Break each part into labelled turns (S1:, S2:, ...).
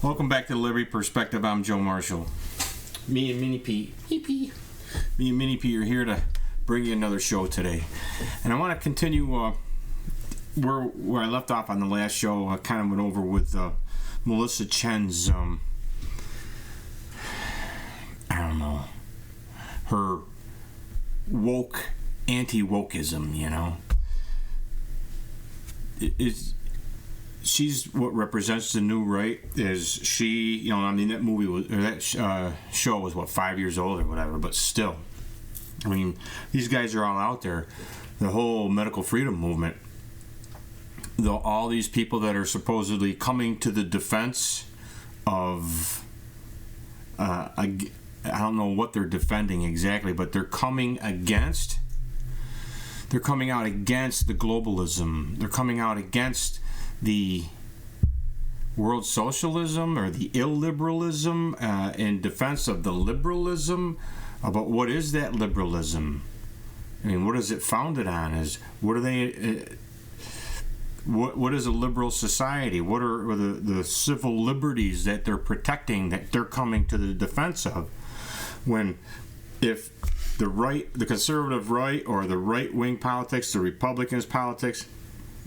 S1: Welcome back to the Liberty Perspective. I'm Joe Marshall. Me and Minnie P. Me and Minnie P are here to bring you another show today. And I want to continue where I left off on the last show. I kind of went over with Melissa Chen's, her anti-wokeism, you know. She's what represents the new right. Is she, that movie was, or that show was, 5 years old or whatever, but still, I mean, these guys are all out there. The whole medical freedom movement, all these people that are supposedly coming to the defense of, I don't know what they're defending exactly, but they're coming out against the globalism. They're coming out against the world socialism or the illiberalism in defense of the liberalism. But what is that liberalism? I mean, what is it founded on? What is a liberal society? What are the civil liberties that they're protecting, that they're coming to the defense of? If the right, the conservative right, or the right-wing politics, the Republicans politics,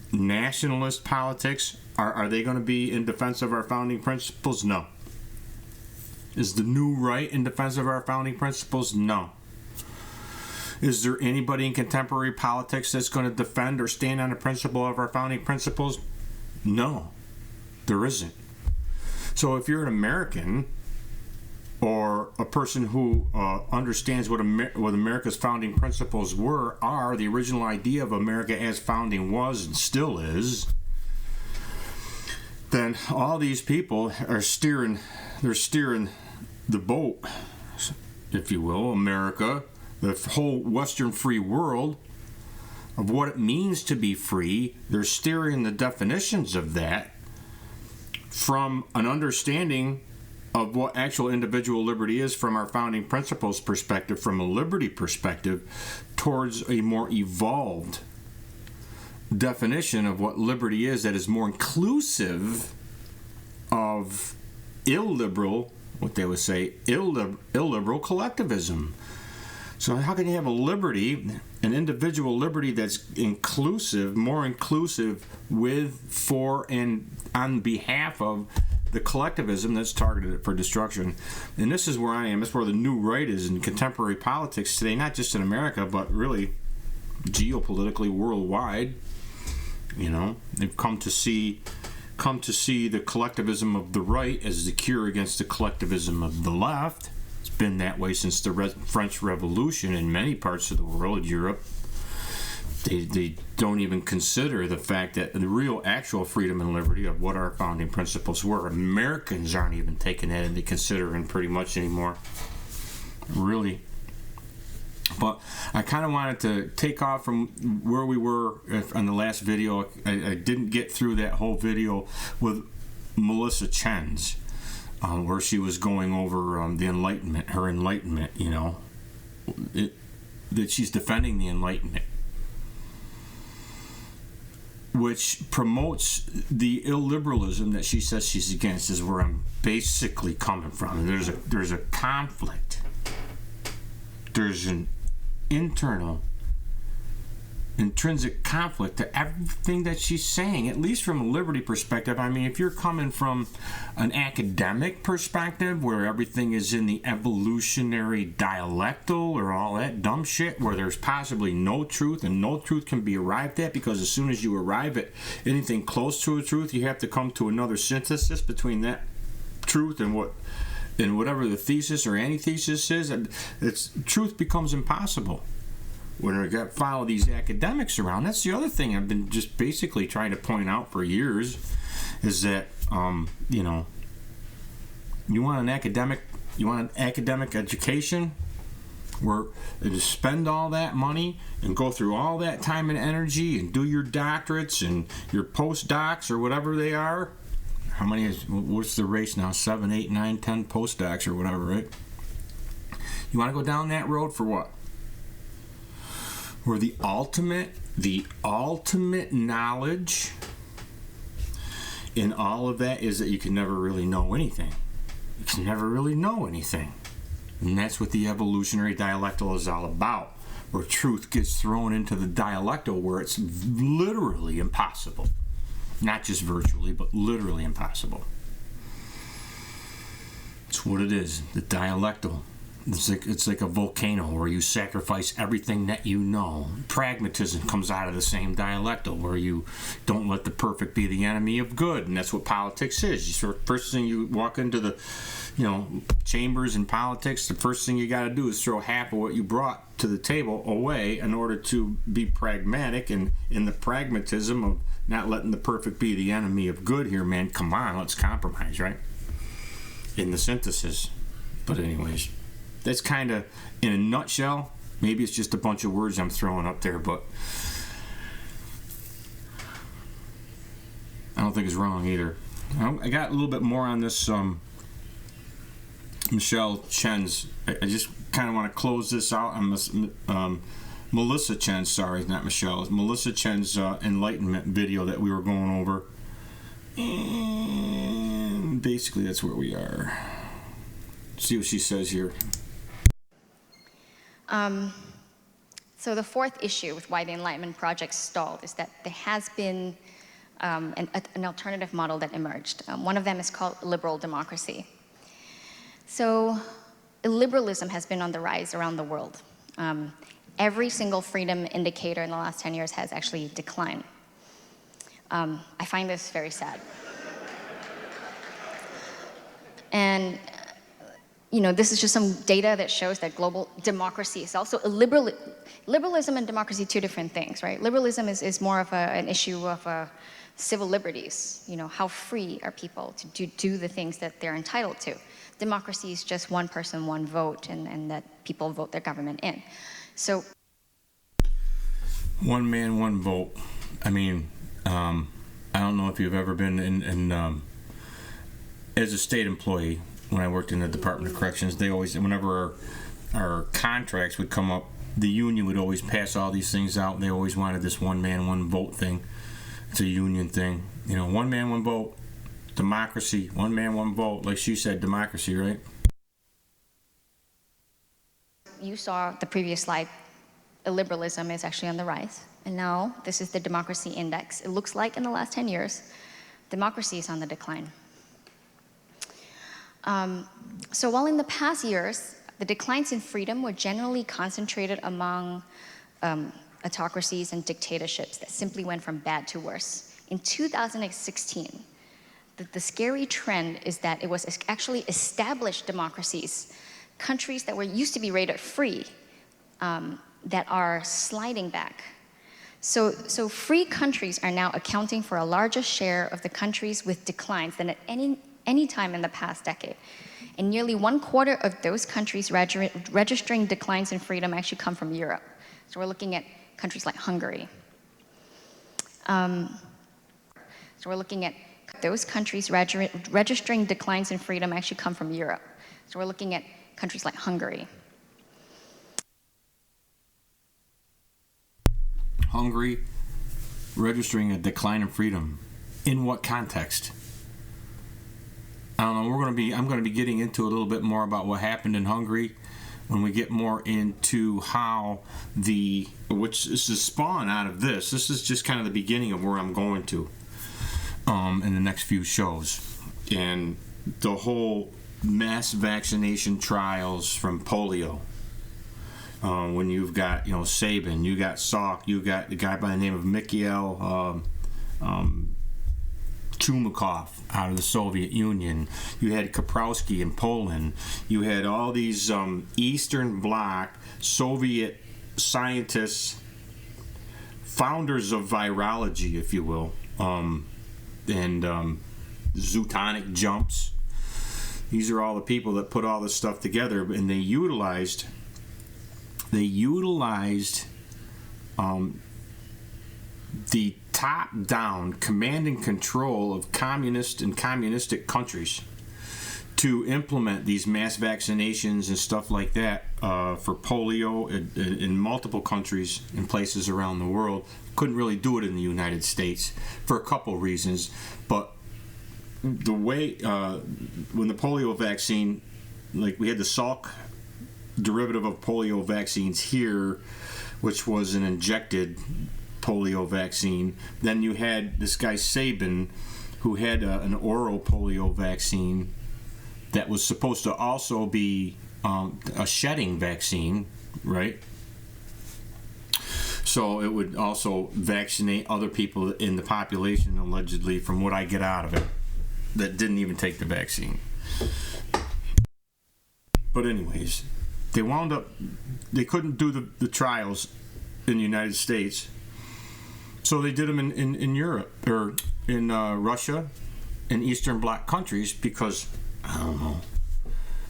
S1: nationalist politics, are they going to be in defense of our founding principles? No. Is the new right in defense of our founding principles? No. Is there anybody in contemporary politics that's going to defend or stand on the principle of our founding principles? No, there isn't. So if you're an American or a person who understands what America's founding principles are, the original idea of America as founding was and still is, then all these people are steering the boat, if you will, America, the whole Western free world, of what it means to be free. They're steering the definitions of that from an understanding of what actual individual liberty is from our founding principles perspective, from a liberty perspective, towards a more evolved definition of what liberty is that is more inclusive of illiberal, what they would say, illiberal collectivism. So how can you have a liberty, an individual liberty that's inclusive, more inclusive with, for, and on behalf of the collectivism that's targeted for destruction? And this is where I am. This is where the new right is in contemporary politics today, not just in America, but really geopolitically worldwide. You know, they've come to see the collectivism of the right as the cure against the collectivism of the left. It's been that way since the French Revolution in many parts of the world. Europe, they don't even consider the fact that the real actual freedom and liberty of what our founding principles were. Americans aren't even taking that into consideration pretty much anymore, really. But I kind of wanted to take off from where we were on the last video. I didn't get through that whole video with Melissa Chen's, where she was going over her enlightenment, that she's defending the Enlightenment, which promotes the illiberalism that she says she's against, is where I'm basically coming from. And there's a conflict. There's an intrinsic conflict to everything that she's saying, at least from a liberty perspective. I mean, if you're coming from an academic perspective where everything is in the evolutionary dialectal or all that dumb shit, where there's possibly no truth and no truth can be arrived at, because as soon as you arrive at anything close to a truth, you have to come to another synthesis between that truth and whatever the thesis or antithesis is, truth becomes impossible. When we got follow these academics around, that's the other thing I've been just basically trying to point out for years, is that you want an academic education where you spend all that money and go through all that time and energy and do your doctorates and your postdocs or whatever they are. What's the race now? 7, 8, 9, 10 postdocs or whatever, right? You want to go down that road for what? Where the ultimate knowledge in all of that is that you can never really know anything. You can never really know anything. And that's what the evolutionary dialectal is all about, where truth gets thrown into the dialectal where it's literally impossible. Not just virtually, but literally impossible. It's what it is, the dialectal. It's like a volcano where you sacrifice everything that you know. Pragmatism comes out of the same dialectal where you don't let the perfect be the enemy of good, and that's what politics is. First thing you walk into the chambers in politics, the first thing you got to do is throw half of what you brought to the table away in order to be pragmatic, and in the pragmatism of not letting the perfect be the enemy of good here, man. Come on, let's compromise, right? In the synthesis. But anyways, that's kind of, in a nutshell, maybe it's just a bunch of words I'm throwing up there, but I don't think it's wrong either. I got a little bit more on this Michelle Chen's. I just kind of want to close this out on Melissa Chen's, sorry, not Michelle. It's Melissa Chen's enlightenment video that we were going over. And basically that's where we are. See what she says here.
S2: So the fourth issue with why the Enlightenment project stalled is that there has been an alternative model that emerged. One of them is called liberal democracy. So liberalism has been on the rise around the world. Every single freedom indicator in the last 10 years has actually declined. I find this very sad. And this is just some data that shows that global democracy is also liberalism and democracy, two different things, right? Liberalism is more of an issue of civil liberties. How free are people to do the things that they're entitled to? Democracy is just one person, one vote, and that people vote their government in. So,
S1: one man, one vote. I mean, I don't know if you've ever been in as a state employee. When I worked in the Department of Corrections, they always, whenever our contracts would come up, the union would always pass all these things out. They always wanted this one man, one vote thing. It's a union thing. One man, one vote, democracy, one man, one vote. Like she said, democracy, right?
S2: You saw the previous slide. Liberalism is actually on the rise. And now this is the democracy index. It looks like in the last 10 years, democracy is on the decline. So while in the past years, the declines in freedom were generally concentrated among autocracies and dictatorships that simply went from bad to worse. In 2016, the scary trend is that it was actually established democracies, countries that were used to be rated free, that are sliding back. So free countries are now accounting for a larger share of the countries with declines than at any time in the past decade. And nearly 1/4 of those countries registering declines in freedom actually come from Europe. So we're looking at countries like Hungary. So we're looking at those countries registering declines in freedom actually come from Europe. So we're looking at countries like Hungary.
S1: Hungary registering a decline in freedom. In what context? I don't know. I'm going to be getting into a little bit more about what happened in Hungary when we get more into how which is the spawn out of this. This is just kind of the beginning of where I'm going to in the next few shows. And the whole mass vaccination trials from polio. When you've got, Sabin, you got Salk, you got the guy by the name of Mikhail Chumakov out of the Soviet Union. You had Kaprowski in Poland. You had all these Eastern Bloc Soviet scientists, founders of virology, if you will, and zootonic jumps. These are all the people that put all this stuff together, and they utilized the top-down command and control of communist and communistic countries to implement these mass vaccinations and stuff like that for polio in multiple countries and places around the world. Couldn't really do it in the United States for a couple reasons, but the way when the polio vaccine, like we had the Salk derivative of polio vaccines here, which was an injected polio vaccine. Then you had this guy Sabin, who had an oral polio vaccine that was supposed to also be a shedding vaccine, right? So it would also vaccinate other people in the population, allegedly, from what I get out of it, that didn't even take the vaccine. But anyways, they couldn't do the trials in the United States, so they did them in Europe, or in Russia and Eastern Bloc countries, because, I don't know,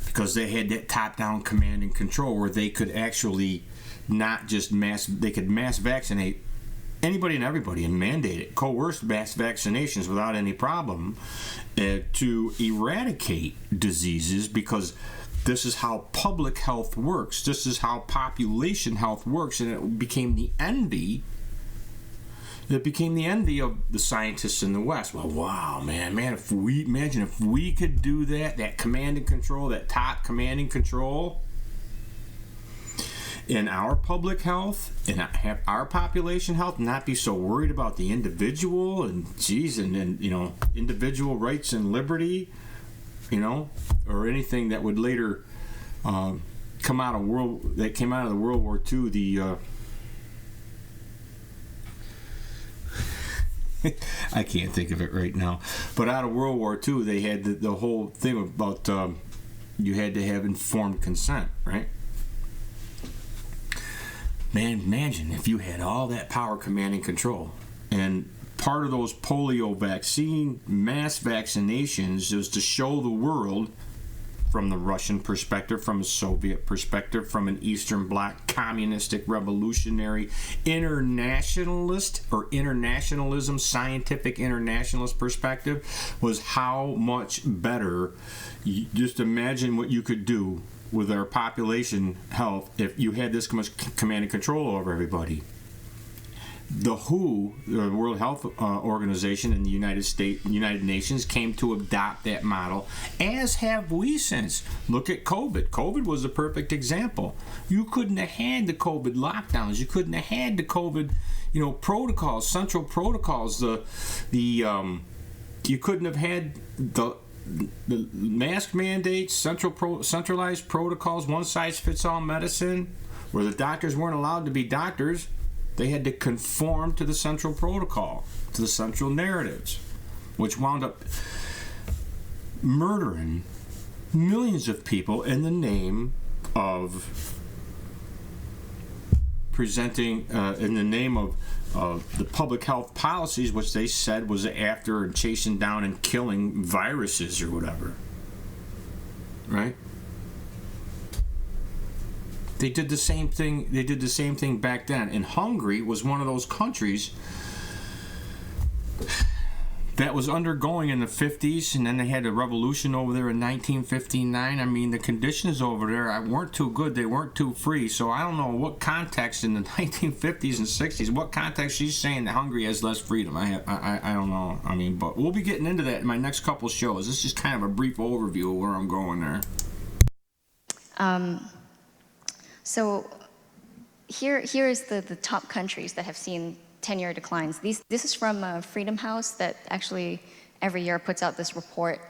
S1: because they had that top-down command and control where they could actually not just they could mass vaccinate anybody and everybody and mandate it, coerce mass vaccinations without any problem to eradicate diseases, because this is how public health works. This is how population health works, and it became the envy. It became the envy of the scientists in the West. Well, wow, man, if we could do that command and control, that top command and control in our public health and have our population health, not be so worried about the individual and individual rights and liberty, or anything that would later came out of the World War II. I can't think of it right now, but out of World War II, they had the whole thing about you had to have informed consent, right? Man, imagine if you had all that power, command, and control. And part of those polio vaccine mass vaccinations was to show the world, from the Russian perspective, from a Soviet perspective, from an Eastern Bloc communistic, revolutionary, internationalist or internationalism, scientific internationalist perspective, was how much better. Just imagine what you could do with our population health if you had this much command and control over everybody. The WHO, the World Health Organization, and the United Nations came to adopt that model, as have we since. Look at COVID. COVID was a perfect example. You couldn't have had the COVID lockdowns. You couldn't have had the COVID, protocols, central protocols. You couldn't have had the mask mandates, centralized protocols, one-size-fits-all medicine, where the doctors weren't allowed to be doctors. They had to conform to the central protocol, to the central narratives, which wound up murdering millions of people in the name of presenting, in the name of the public health policies, which they said was after chasing down and killing viruses or whatever. Right? They did the same thing. They did the same thing back then. And Hungary was one of those countries that was undergoing in the 50s, and then they had a revolution over there in 1959. I mean, the conditions over there weren't too good. They weren't too free. So I don't know what context in the 1950s and 60s, what context she's saying that Hungary has less freedom. I don't know. I mean, but we'll be getting into that in my next couple shows. This is just kind of a brief overview of where I'm going there.
S2: So here is the top countries that have seen 10-year declines. This is from Freedom House, that actually every year puts out this report.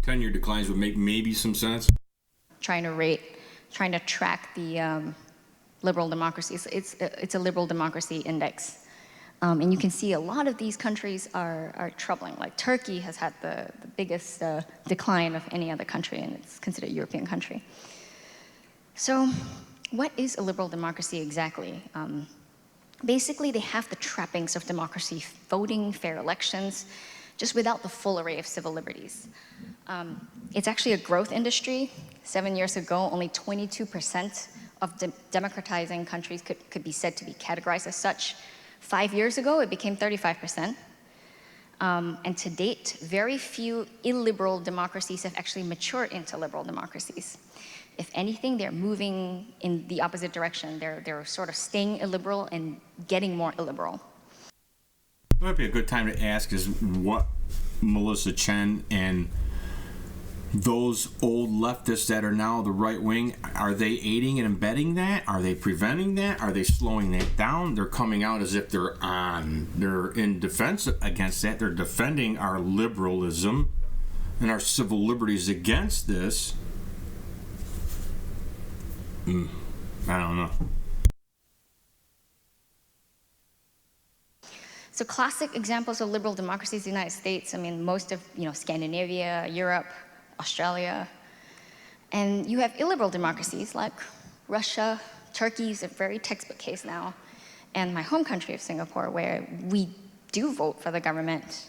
S1: 10-year declines would make maybe some sense.
S2: Trying to track the liberal democracies. It's a liberal democracy index. And you can see a lot of these countries are troubling. Like Turkey has had the biggest decline of any other country, and it's considered a European country. So what is a liberal democracy exactly? Basically, they have the trappings of democracy: voting, fair elections, just without the full array of civil liberties. It's actually a growth industry. 7 years ago, only 22% of democratizing countries could be said to be categorized as such. 5 years ago, it became 35%. And to date, very few illiberal democracies have actually matured into liberal democracies. If anything, they're moving in the opposite direction. They're sort of staying illiberal and getting more illiberal.
S1: It might be a good time to ask is what Melissa Chen and those old leftists that are now the right wing, are they aiding and abetting that? Are they preventing that? Are they slowing that down? They're coming out as if they're in defense against that. They're defending our liberalism and our civil liberties against this. I don't know.
S2: So classic examples of liberal democracies in the United States, I mean, most of, Scandinavia, Europe, Australia. And you have illiberal democracies like Russia. Turkey is a very textbook case now. And my home country of Singapore, where we do vote for the government,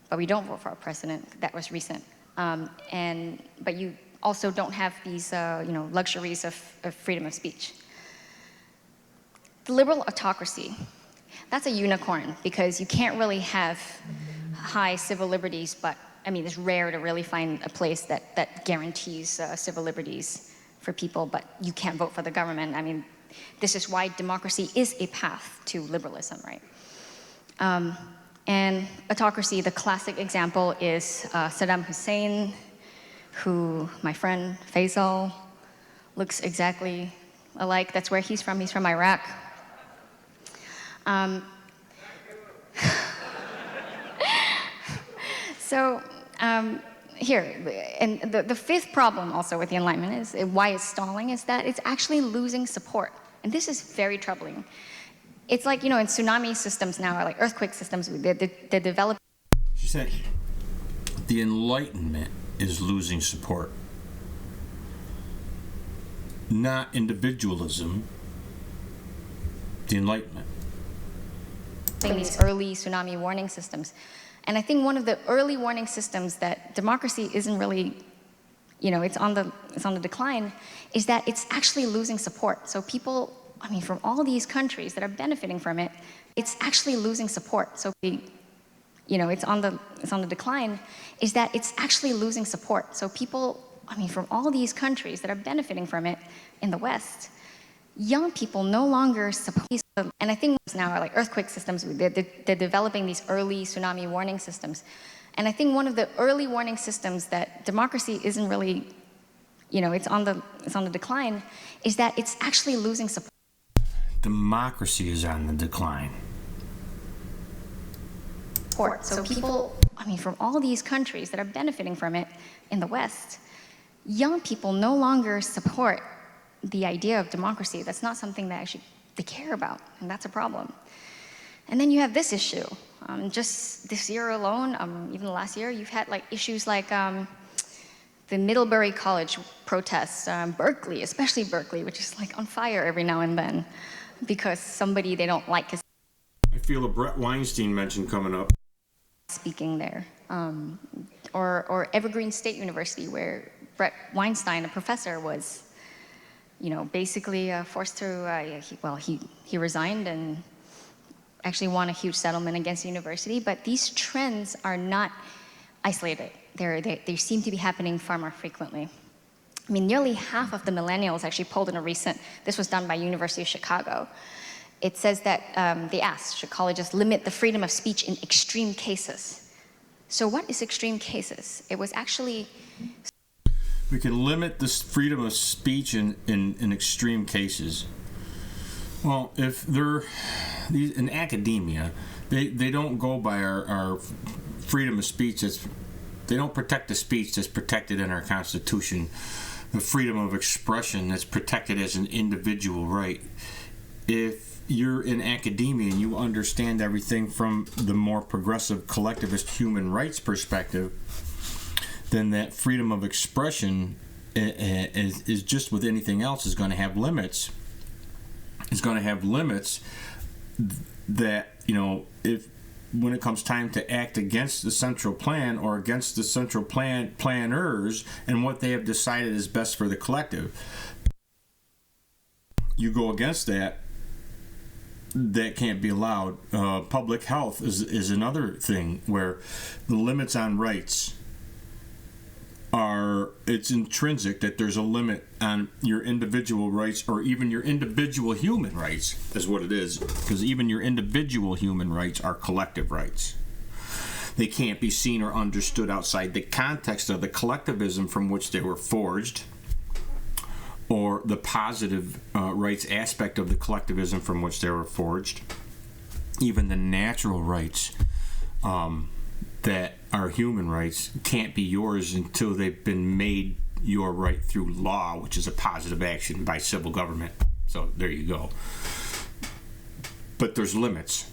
S2: but we don't vote for our president. That was recent. But you also don't have these, luxuries of freedom of speech. The liberal autocracy, that's a unicorn because you can't really have high civil liberties, but it's rare to really find a place that guarantees civil liberties for people, but you can't vote for the government. This is why democracy is a path to liberalism, right? And autocracy, the classic example is Saddam Hussein, who my friend Faisal looks exactly alike. That's where he's from. He's from Iraq. Here, and the fifth problem also with the Enlightenment is why it's stalling, is that it's actually losing support. And this is very troubling. It's like, in tsunami systems now, or like earthquake systems, they're developing.
S1: She said the Enlightenment is losing support. Not individualism, the Enlightenment.
S2: These early tsunami warning systems. And I think one of the early warning systems that democracy isn't really, it's on the decline, is that it's actually losing support. So people, from all these countries that are benefiting from it, it's actually losing support. So it's on the decline, is that it's actually losing support. So people, from all these countries that are benefiting from it in the West, young people no longer support. And I think now are like earthquake systems, they're developing these early tsunami warning systems. And I think one of the early warning systems that democracy isn't really, it's on the decline, is that it's actually losing support.
S1: Democracy is on the decline.
S2: So people, from all these countries that are benefiting from it in the West, young people no longer support the idea of democracy. That's not something that actually they care about, and that's a problem. And then you have this issue. Just this year alone, even last year, you've had issues like the Middlebury College protests, Berkeley, especially Berkeley, which is on fire every now and then because somebody they don't like is.
S1: I feel a Brett Weinstein mention coming up.
S2: Speaking there, or Evergreen State University, where Brett Weinstein, a professor, was. Basically forced to, he resigned and actually won a huge settlement against the university. But these trends are not isolated. They seem to be happening far more frequently. Nearly half of the millennials actually polled in this was done by University of Chicago. It says that they asked, should colleges limit the freedom of speech in extreme cases? So what is extreme cases? It was actually...
S1: We can limit this freedom of speech in extreme cases. Well, if they're in academia, they don't go by our freedom of speech. They don't protect the speech that's protected in our Constitution, the freedom of expression that's protected as an individual right. If you're in academia and you understand everything from the more progressive collectivist human rights perspective, then that freedom of expression is just with anything else is going to have limits. It's going to have limits that, if when it comes time to act against the central plan or against the central planners and what they have decided is best for the collective, you go against that, that can't be allowed. Public health is another thing where the limits on rights it's intrinsic that there's a limit on your individual rights, or even your individual human rights is what it is, because even your individual human rights are collective rights. They can't be seen or understood outside the context of the collectivism from which they were forged, or the positive rights aspect of the collectivism from which they were forged. Even the natural rights that are human rights can't be yours until they've been made your right through law, which is a positive action by civil government. So there you go. But there's limits.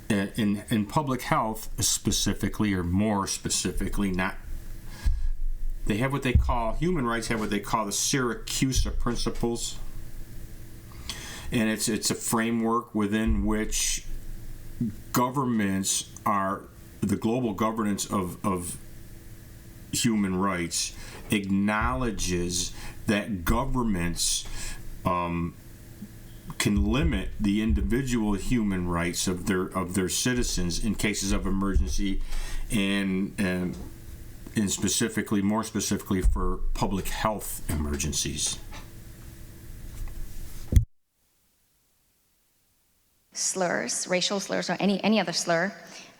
S1: In public health, specifically, or more specifically, they have what they call, human rights have what they call the Syracuse principles. And it's a framework within which governments are, the global governance of human rights acknowledges that governments can limit the individual human rights of their citizens in cases of emergency, and more specifically for public health emergencies.
S2: Slurs, racial slurs, or any other slur,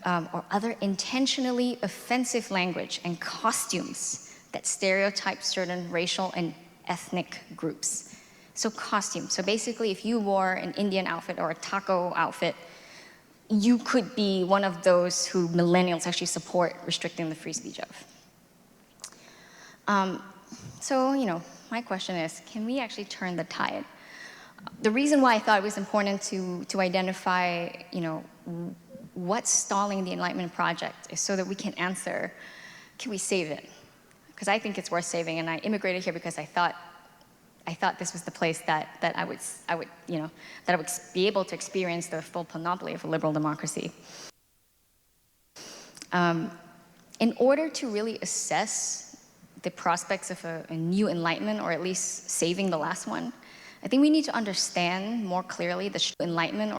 S2: or other intentionally offensive language and costumes that stereotype certain racial and ethnic groups. So costume. So basically, if you wore an Indian outfit or a taco outfit, you could be one of those who millennials actually support restricting the free speech of. So, my question is, can we actually turn the tide? The reason why I thought it was important to identify, what's stalling the Enlightenment project is so that we can answer, can we save it? Because I think it's worth saving, and I immigrated here because I thought this was the place that I would be able to experience the full panoply of a liberal democracy. In order to really assess the prospects of a new Enlightenment, or at least saving the last one, I think we need to understand more clearly the Enlightenment.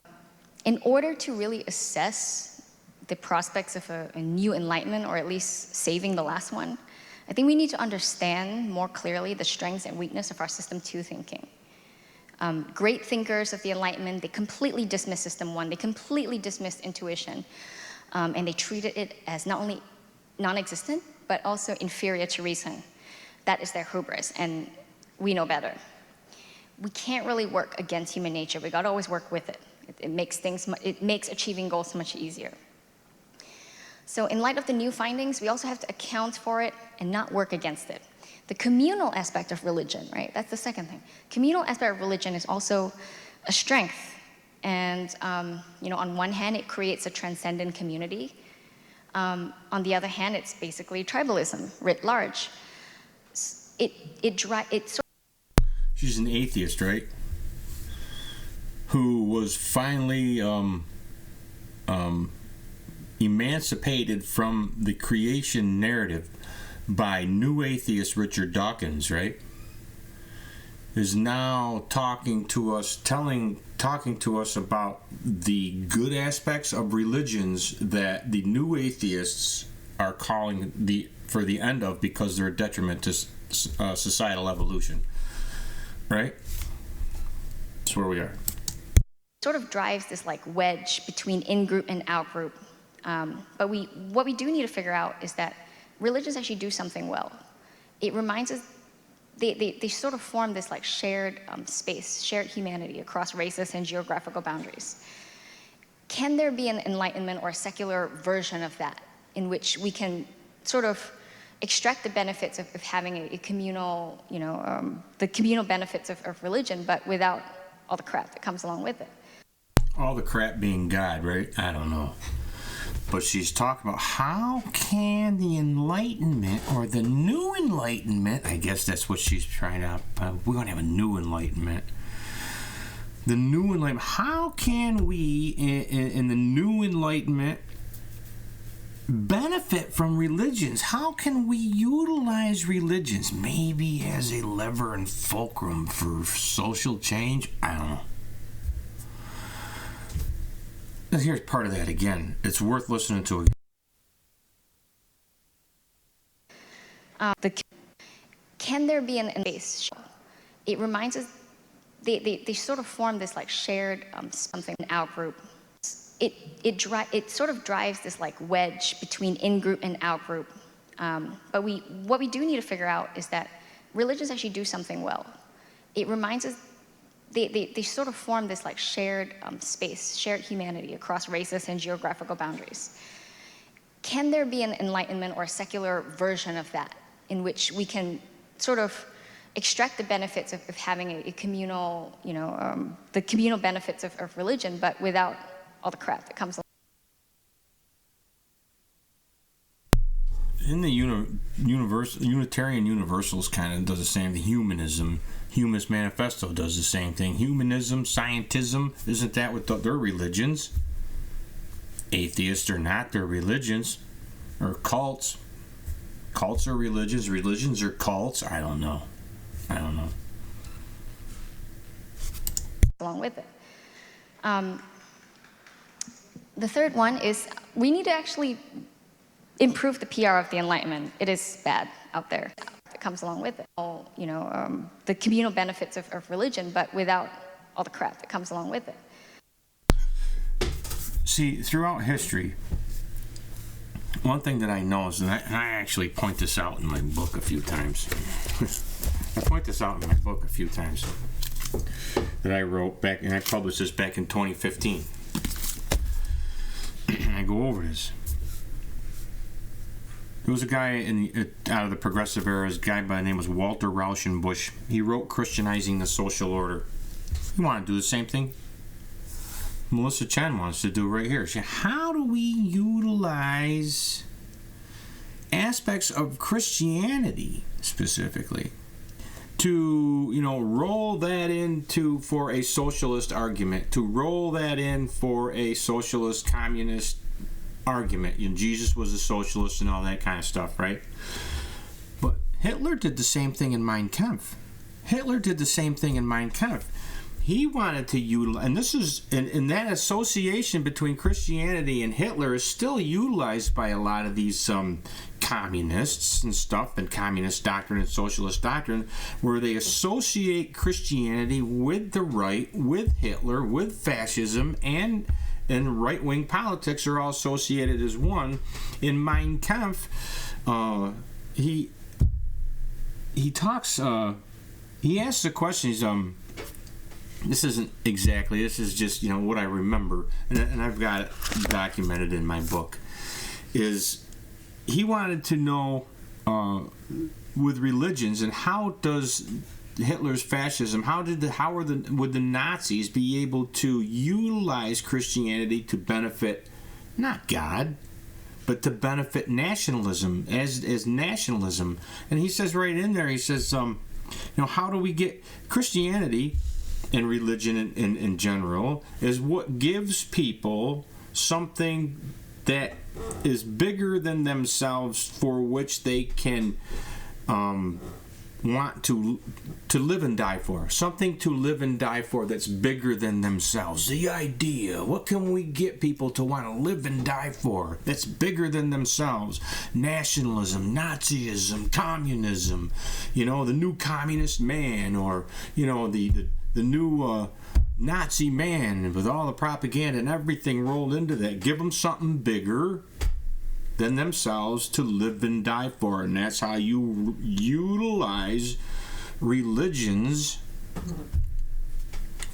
S2: In order to really assess the prospects of a new Enlightenment, or at least saving the last one, I think we need to understand more clearly the strengths and weakness of our System 2 thinking. Great thinkers of the Enlightenment, they completely dismissed System 1, they completely dismissed intuition, and they treated it as not only non-existent, but also inferior to reason. That is their hubris, and we know better. We can't really work against human nature. We gotta always work with it. It makes achieving goals so much easier. So in light of the new findings, we also have to account for it and not work against it. The communal aspect of religion, right? That's the second thing. Communal aspect of religion is also a strength. And on one hand, it creates a transcendent community. On the other hand, it's basically tribalism writ large.
S1: She's an atheist, right? Who was finally emancipated from the creation narrative by new atheist Richard Dawkins, right? Is now talking to us about the good aspects of religions that the new atheists are calling for the end of, because they're a detriment to societal evolution, right? That's where we are.
S2: Sort of drives this wedge between in-group and out-group. But what we do need to figure out is that religions actually do something well. It reminds us, they sort of form this shared space, shared humanity across races and geographical boundaries. Can there be an Enlightenment or a secular version of that in which we can sort of extract the benefits of having a communal, the communal benefits of religion, but without all the crap that comes along with it?
S1: All the crap being God, right? I don't know. But she's talking about how can the Enlightenment, or the new Enlightenment, I guess that's what she's trying to, we're going to have a new Enlightenment. The new Enlightenment, how can we, in the new Enlightenment, benefit from religions? How can we utilize religions, maybe as a lever and fulcrum for social change? I don't know. Here's part of that again. It's worth listening to again.
S2: Can there be an base? It reminds us, they sort of form this shared something out group. it sort of drives this like wedge between in-group and out-group. But what we do need to figure out is that religions actually do something well. It reminds us, they sort of form this like shared space, shared humanity across races and geographical boundaries. Can there be an enlightenment or a secular version of that in which we can sort of extract the benefits of having a communal, the communal benefits of religion, but without all the crap that comes along?
S1: In the Unitarian Universalist kind of does the same thing. Humanist Manifesto does the same thing. Humanism, scientism, isn't that what their religions? Atheists are not their religions, or cults. Cults are religions. Religions are cults. I don't know.
S2: Along with it. The third one is we need to actually improve the PR of the Enlightenment. It is bad out there. It comes along with it. The communal benefits of religion, but without all the crap that comes along with it.
S1: See, throughout history, one thing that I know is, and I actually point this out in my book a few times. That I wrote back, and I published this back in 2015. I go over this. There was a guy out of the progressive era, a guy by the name was Walter Rauschenbusch. He wrote Christianizing the Social Order. You want to do the same thing? Melissa Chen wants to do right here. She said, how do we utilize aspects of Christianity specifically to, roll that into for a socialist argument, to roll that in for a socialist communist argument? Jesus was a socialist and all that kind of stuff, right? But Hitler did the same thing in Mein Kampf. He wanted to utilize, and this is, and that association between Christianity and Hitler is still utilized by a lot of these communists and stuff, and communist doctrine and socialist doctrine, where they associate Christianity with the right, with Hitler, with fascism, and right-wing politics are all associated as one. In Mein Kampf, he talks, he asks the question, this is just, what I remember, and I've got it documented in my book, is he wanted to know with religions, and how does Hitler's fascism, would the Nazis be able to utilize Christianity to benefit not God, but to benefit nationalism as nationalism? And he says right in there, he says, how do we get Christianity and religion in general is what gives people something that is bigger than themselves, for which they can want to live and die for. Something to live and die for that's bigger than themselves. The idea, what can we get people to want to live and die for that's bigger than themselves? Nationalism, Nazism, communism, the new communist man, or the new Nazi man with all the propaganda and everything rolled into that. Give them something bigger than themselves to live and die for. And that's how you utilize religions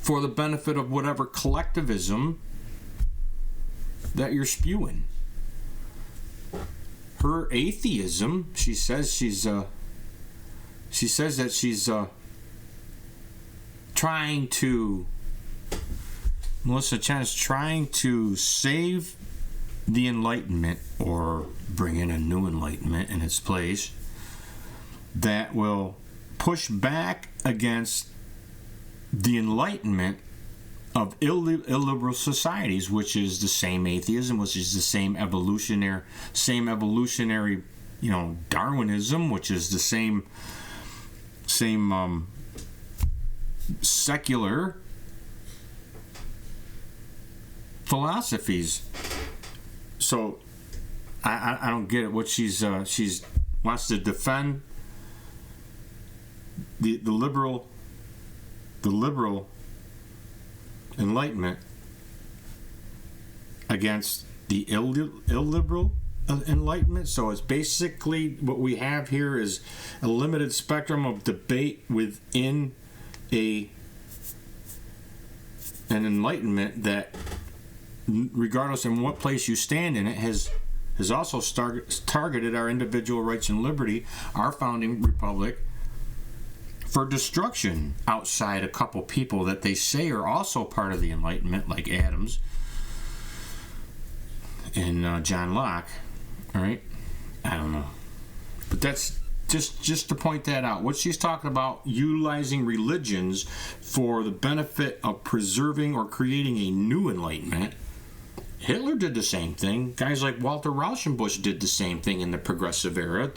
S1: for the benefit of whatever collectivism that you're spewing. Her atheism, she says that she's trying to, Melissa Chen is trying to save the Enlightenment, or bring in a new Enlightenment in its place, that will push back against the Enlightenment of illiberal societies, which is the same atheism, which is the same evolutionary, Darwinism, which is the same secular philosophies. So I don't get it. What she's wants to defend the liberal Enlightenment, against the illiberal Enlightenment. So it's basically what we have here is a limited spectrum of debate within an Enlightenment that, regardless in what place you stand in it, has also targeted our individual rights and liberty, our founding republic, for destruction outside a couple people that they say are also part of the Enlightenment, like Adams and John Locke. All right, I don't know, but that's just to point that out. What she's talking about, utilizing religions for the benefit of preserving or creating a new Enlightenment. Hitler did the same thing. Guys like Walter Rauschenbusch did the same thing in the progressive era.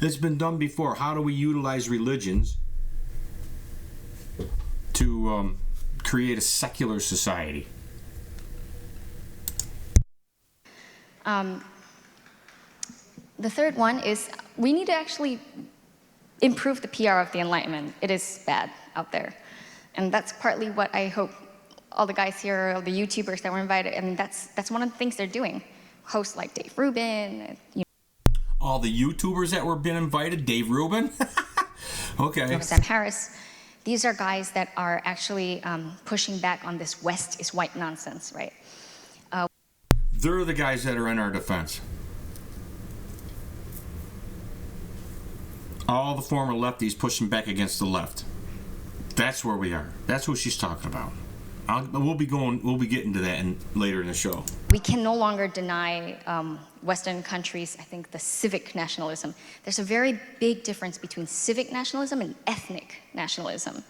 S1: It's been done before. How do we utilize religions to create a secular society?
S2: The third one is we need to actually improve the PR of the Enlightenment. It is bad out there. And that's partly what I hope all the guys here, all the YouTubers that were invited, I mean, that's one of the things they're doing. Hosts like Dave Rubin.
S1: All the YouTubers that were being invited, Dave Rubin? Okay.
S2: Sam Harris. These are guys that are actually pushing back on this West is white nonsense, right?
S1: They're the guys that are in our defense. All the former lefties pushing back against the left. That's where we are. That's what she's talking about. We'll be getting to that later in the show.
S2: We can no longer deny Western countries, I think, the civic nationalism. There's a very big difference between civic nationalism and ethnic nationalism.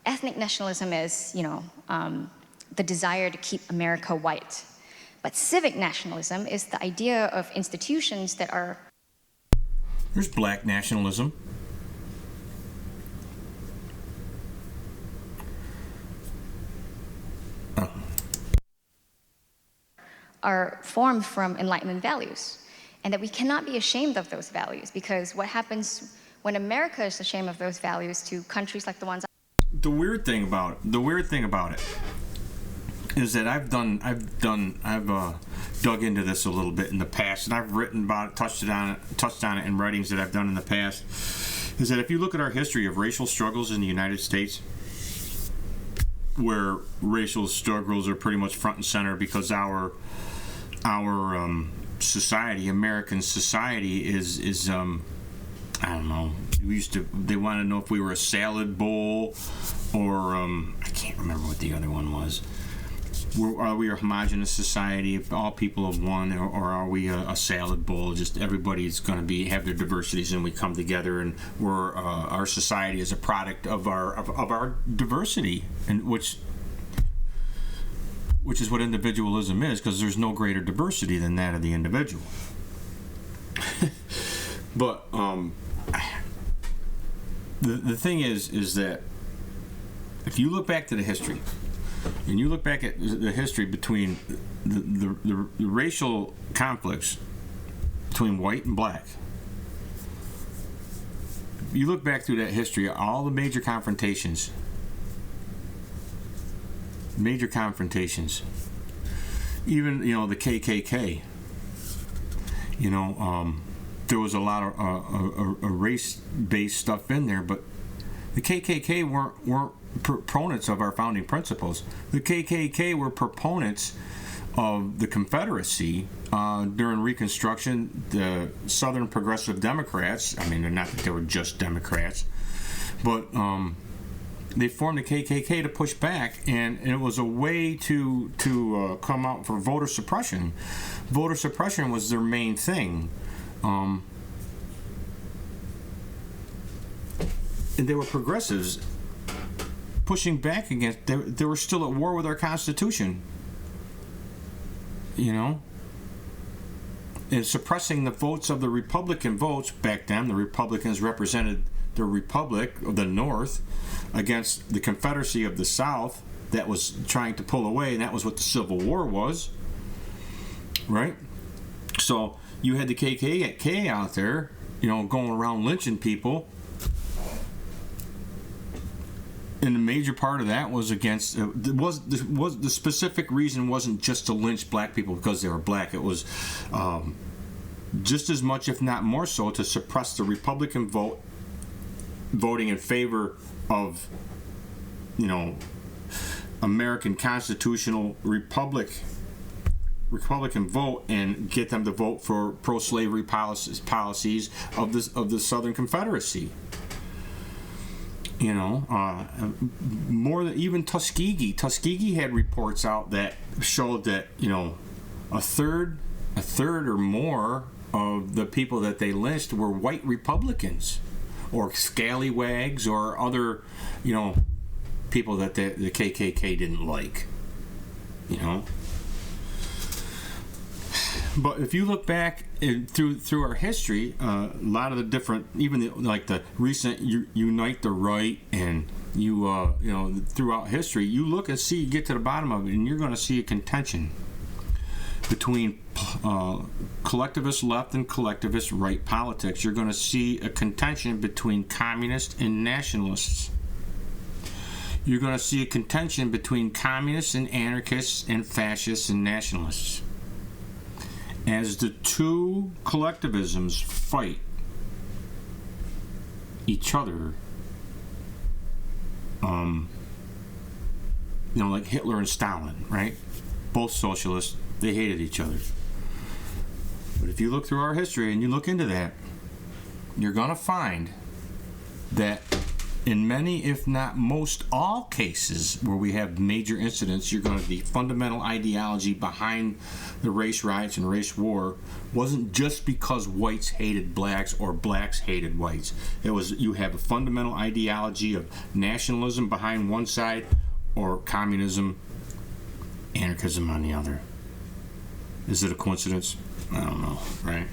S2: Ethnic nationalism is, the desire to keep America white. But civic nationalism is the idea of institutions that are...
S1: There's black nationalism.
S2: Are formed from Enlightenment values, and that we cannot be ashamed of those values, because what happens when America is ashamed of those values to countries like the ones...
S1: The weird thing about it is that I've dug into this a little bit in the past, and I've written about it, touched on it in writings that I've done in the past, is that if you look at our history of racial struggles in the United States, where racial struggles are pretty much front and center because our society, American society, is I don't know. They want to know if we were a salad bowl, or I can't remember what the other one was. Are we a homogenous society, if all people of one, or are we a salad bowl? Just everybody's going to have their diversities, and we come together, and our society is a product of our diversity, and which is what individualism is, because there's no greater diversity than that of the individual. But the thing is that if you look back to the history, and you look back at the history between the racial conflicts between white and black, you look back through that history, all the major confrontations, even the KKK, there was a lot of race-based stuff in there, but the KKK weren't proponents of our founding principles. The KKK were proponents of the Confederacy during Reconstruction. The Southern Progressive Democrats, I mean, not that they were just Democrats, but they formed the KKK to push back, and it was a way to come out for voter suppression. Voter suppression was their main thing. And they were progressives pushing back against. They were still at war with our Constitution. And suppressing the votes of the Republican votes back then. The Republicans represented the Republic of the North against the Confederacy of the South that was trying to pull away, and that was what the Civil War was, right? So you had the KKK out there, going around lynching people, and the major part of that was against was the specific reason wasn't just to lynch black people because they were black. It was just as much, if not more so, to suppress the Republican voting in favor of, you know, American constitutional Republican vote, and get them to vote for pro-slavery policies of the Southern Confederacy. You know, more than even Tuskegee. Tuskegee had reports out that showed that, you know, a third or more of the people that they lynched were white Republicans, or scallywags, or other, you know, people that the KKK didn't like. You know. But if you look back through our history, a lot of the different, even the recent Unite the Right, and you know, throughout history, you look and see, you get to the bottom of it, and you're going to see a contention between collectivist left and collectivist right politics. You're going to see a contention between communists and nationalists. You're going to see a contention between communists and anarchists and fascists and nationalists. As the two collectivisms fight each other, you know, like Hitler and Stalin, right? Both socialists, they hated each other. But if you look through our history and you look into that, you're going to find that in many, if not most all cases where we have major incidents, you're going to, the fundamental ideology behind the race riots and race war wasn't just because whites hated blacks or blacks hated whites. It was, you have a fundamental ideology of nationalism behind one side, or communism, anarchism on the other. Is it a coincidence? I don't know, right?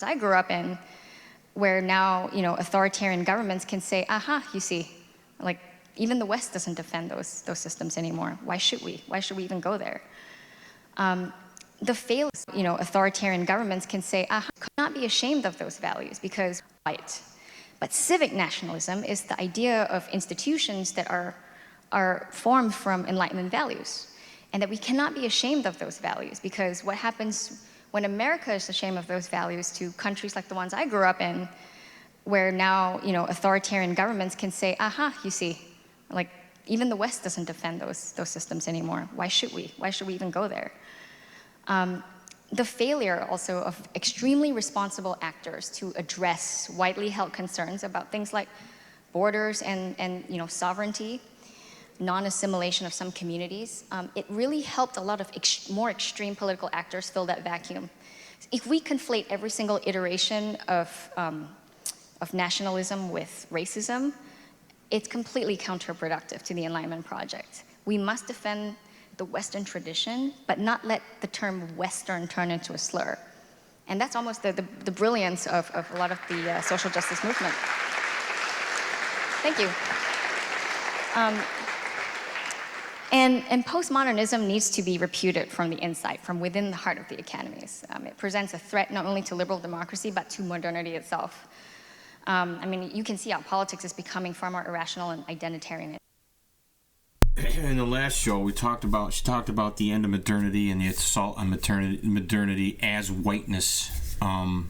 S2: I grew up in, where now, you know, authoritarian governments can say, aha, you see, like, even the West doesn't defend those systems anymore. Why should we? Why should we even go there? The failures, you know, authoritarian governments can say, aha, could not be ashamed of those values because white. But civic nationalism is the idea of institutions that are formed from Enlightenment values, and that we cannot be ashamed of those values, because what happens when America is ashamed of those values to countries like the ones I grew up in, where now, you know, authoritarian governments can say, aha, you see, like, even the West doesn't defend those systems anymore. Why should we? Why should we even go there? The failure also of extremely responsible actors to address widely held concerns about things like borders and you know, sovereignty, non-assimilation of some communities, it really helped a lot of more extreme political actors fill that vacuum. If we conflate every single iteration of nationalism with racism, it's completely counterproductive to the Enlightenment project. We must defend the Western tradition, but not let the term Western turn into a slur. And that's almost the brilliance of a lot of the social justice movement. Thank you. And postmodernism needs to be reputed from the inside, from within the heart of the academies. It presents a threat not only to liberal democracy, but to modernity itself. I mean, you can see how politics is becoming far more irrational and identitarian.
S1: In the last show, she talked about the end of modernity and the assault on modernity as whiteness, and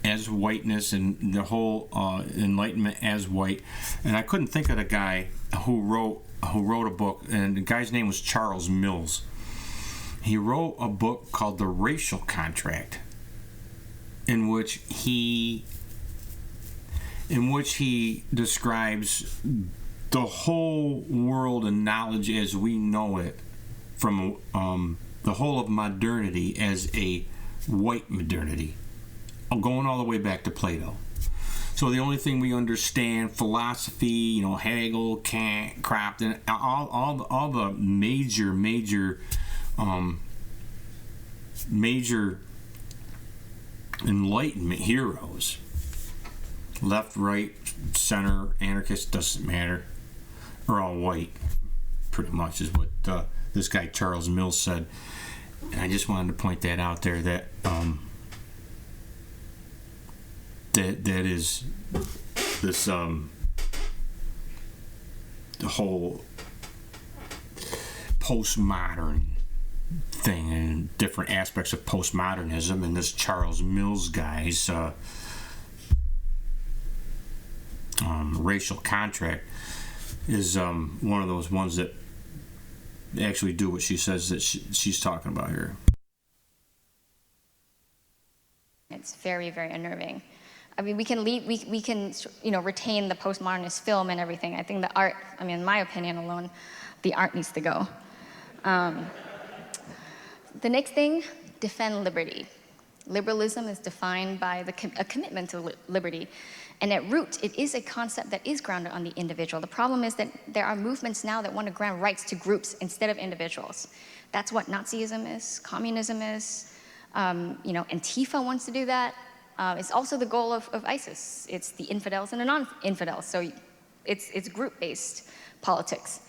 S1: the whole Enlightenment as white. And I couldn't think of the guy who wrote a book, and the guy's name was Charles Mills. He wrote a book called The Racial Contract, in which he describes the whole world and knowledge as we know it, from the whole of modernity as a white modernity, going all the way back to Plato. So the only thing we understand, philosophy, you know, Hegel, Kant, Crofton, all the major Enlightenment heroes, left, right, center, anarchist, doesn't matter, are all white, pretty much, is what this guy Charles Mills said. And I just wanted to point that out there, that that is this the whole postmodern thing and different aspects of postmodernism, and this Charles Mills guy's racial contract is one of those ones that actually do what she says that she's talking about here.
S2: It's very, very unnerving. I mean, we can retain the postmodernist film and everything. I think the art, in my opinion alone, the art needs to go. The next thing, defend liberty. Liberalism is defined by a commitment to liberty. And at root, it is a concept that is grounded on the individual. The problem is that there are movements now that want to grant rights to groups instead of individuals. That's what Nazism is, communism is. Antifa wants to do that. It's also the goal of ISIS. It's the infidels and the non-infidels. So it's group-based politics.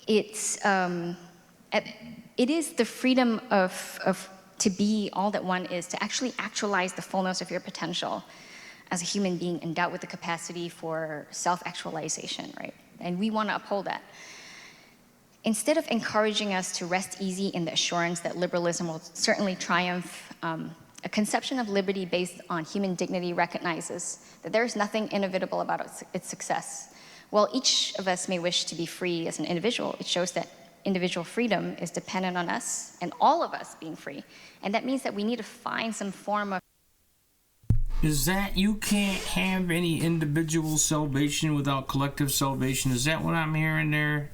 S2: It is the freedom of to be all that one is, to actually actualize the fullness of your potential as a human being endowed with the capacity for self-actualization, right? And we want to uphold that. Instead of encouraging us to rest easy in the assurance that liberalism will certainly triumph, a conception of liberty based on human dignity recognizes that there is nothing inevitable about its success. While each of us may wish to be free as an individual, it shows that individual freedom is dependent on us and all of us being free. And that means that we need to find some form of...
S1: Is that you can't have any individual salvation without collective salvation? Is that what I'm hearing there?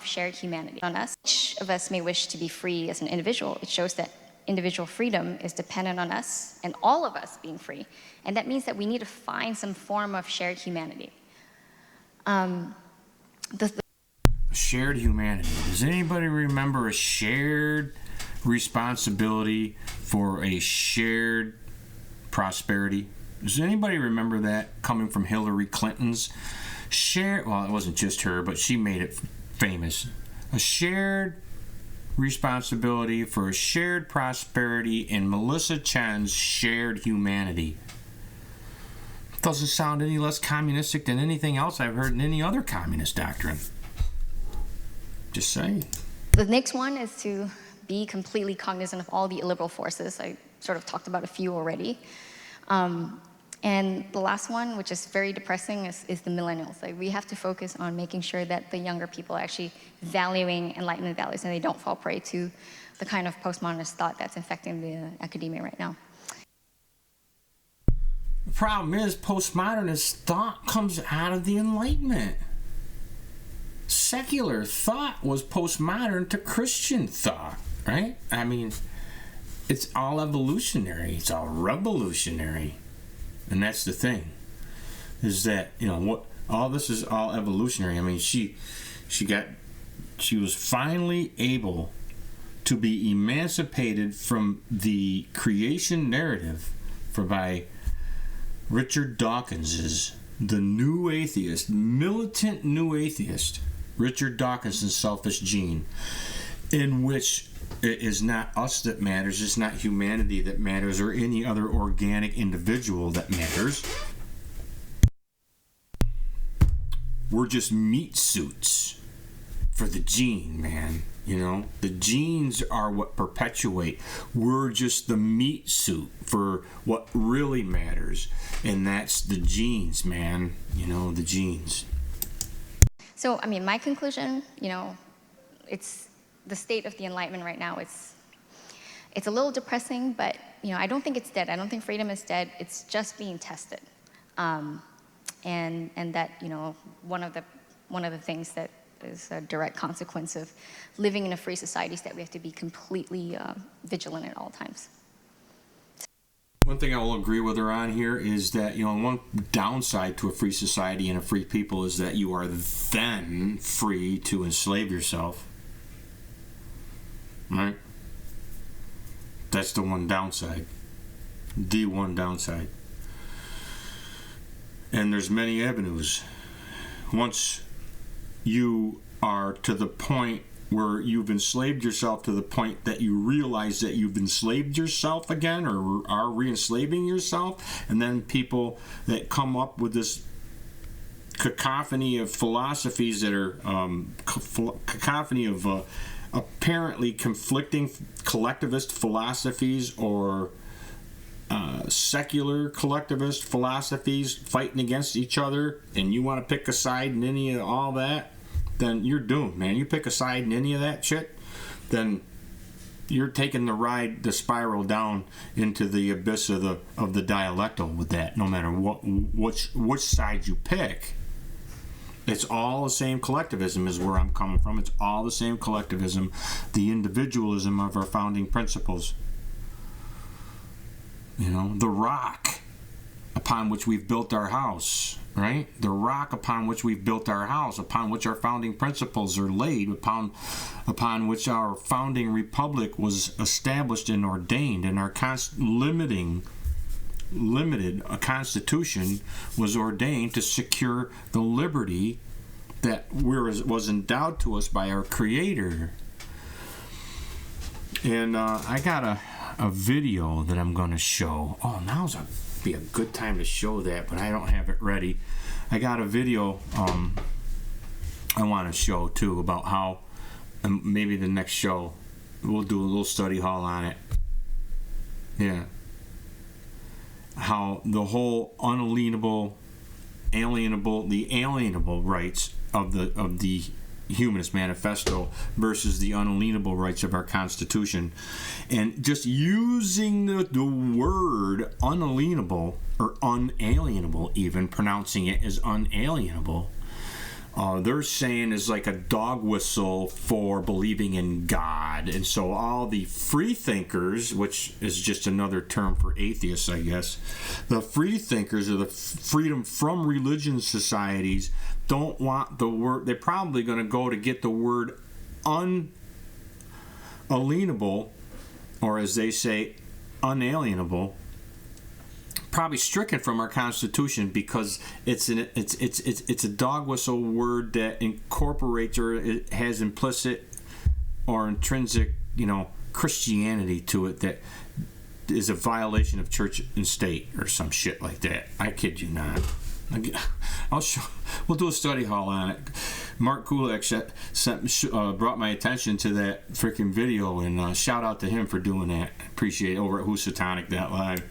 S2: Shared humanity on us. Each of us may wish to be free as an individual. It shows that individual freedom is dependent on us and all of us being free. And that means that we need to find some form of shared humanity.
S1: Shared humanity. Does anybody remember a shared responsibility for a shared prosperity? Does anybody remember that coming from Hillary Clinton's well, it wasn't just her, but she made it famous. A shared responsibility for a shared prosperity in Melissa Chen's shared humanity. Doesn't sound any less communistic than anything else I've heard in any other communist doctrine. Just saying.
S2: The next one is to be completely cognizant of all the illiberal forces. I sort of talked about a few already. And the last one, which is very depressing, is the millennials. Like, we have to focus on making sure that the younger people are actually valuing Enlightenment values and they don't fall prey to the kind of postmodernist thought that's infecting the academia right now.
S1: The problem is postmodernist thought comes out of the Enlightenment. Secular thought was postmodern to Christian thought, right? I mean, it's all evolutionary. It's all revolutionary. And that's the thing, is that, all this is all evolutionary. I mean, she was finally able to be emancipated from the creation narrative by Richard Dawkins's The New Atheist, militant new atheist, Richard Dawkins's Selfish Gene, in which it is not us that matters, it's not humanity that matters, or any other organic individual that matters. We're just meat suits for the gene, man. The genes are what perpetuate. We're just the meat suit for what really matters, and that's the genes, man. The genes.
S2: So, my conclusion, it's the state of the Enlightenment right now. It's a little depressing, but I don't think it's dead. I don't think freedom is dead. It's just being tested, and that one of the things that is a direct consequence of living in a free society is that we have to be completely vigilant at all times.
S1: One thing I will agree with her on here is that, one downside to a free society and a free people is that you are then free to enslave yourself. Right? That's the one downside. The one downside. And there's many avenues. Once you are to the point where you've enslaved yourself to the point that you realize that you've enslaved yourself again, or are re-enslaving yourself, and then people that come up with this cacophony of philosophies that are cacophony of apparently conflicting collectivist philosophies, or secular collectivist philosophies fighting against each other, and you want to pick a side in any of all that, then you're doomed, man. You pick a side in any of that shit, then you're taking the spiral down into the abyss of the dialectal with that. No matter which side you pick, it's all the same collectivism is where I'm coming from. It's all the same collectivism, the individualism of our founding principles. The rock upon which we've built our house, right? The rock upon which we've built our house, upon which our founding principles are laid, upon which our founding republic was established and ordained, and our limited a constitution was ordained to secure the liberty that was endowed to us by our Creator. And I got a video that I'm going to show. Oh, now's be a good time to show that, but I don't have it ready. I got a video I want to show too about how maybe the next show we'll do a little study hall on it. Yeah. How the whole the alienable rights of the Humanist Manifesto versus the unalienable rights of our Constitution, and just using the word unalienable or unalienable, even pronouncing it as unalienable, they're saying is like a dog whistle for believing in God. And so all the free thinkers, which is just another term for atheists, I guess, the free thinkers or the freedom from religion societies don't want the word. They're probably going to go to get the word unalienable, or as they say, unalienable, probably stricken from our Constitution, because it's a dog whistle word that incorporates, or it has implicit or intrinsic, Christianity to it that is a violation of church and state or some shit like that. I kid you not. We'll do a study hall on it. Mark Kulak brought my attention to that freaking video, and shout out to him for doing that. Appreciate it, over at Housatonic.live.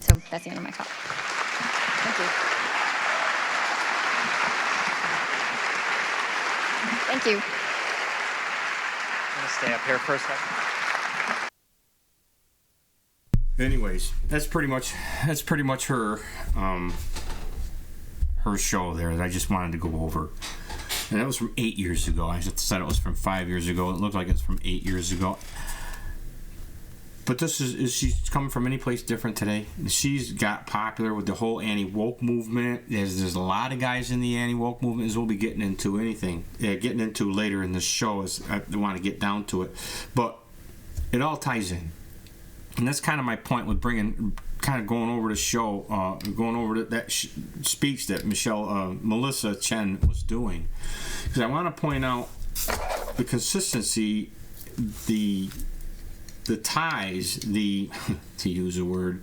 S2: So that's the end of my talk. Thank you. Thank you.
S3: I'm going to stay up here for a second.
S1: Anyways, that's pretty much her show there that I just wanted to go over. And that was from 8 years ago. I said it was from 5 years ago. It looked like it's from 8 years ago. But this is she's coming from any place different today. She's got popular with the whole anti-woke movement. There's a lot of guys in the anti-woke movement, as we'll be getting into later in this show, as I want to get down to it. But it all ties in. And that's kind of my point with going over the show, going over that speech that Melissa Chen was doing. Because I want to point out the consistency, the ties, to use a word,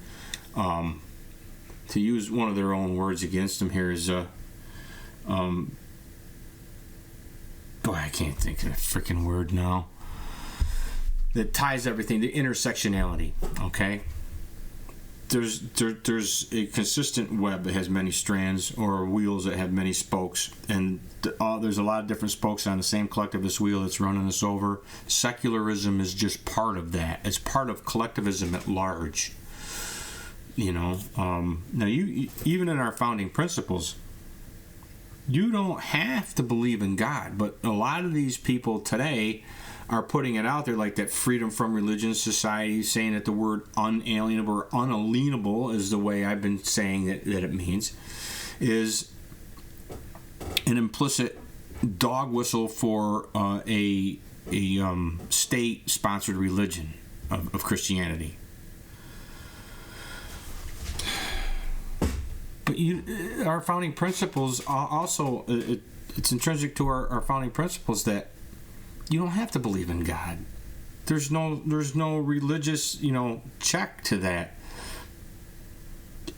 S1: to use one of their own words against them here is, boy, I can't think of the freaking word now. That ties everything, the intersectionality, okay? There's a consistent web that has many strands, or wheels that have many spokes, and there's a lot of different spokes on the same collectivist wheel that's running us over. Secularism is just part of that. It's part of collectivism at large. Now even in our founding principles, you don't have to believe in God, but a lot of these people today are putting it out there like that freedom from religion society, saying that the word unalienable or unalienable is the way I've been saying that it means, is an implicit dog whistle for a state-sponsored religion of Christianity. But our founding principles also, it's intrinsic to our founding principles that You don't have to believe in God. There's no religious, check to that.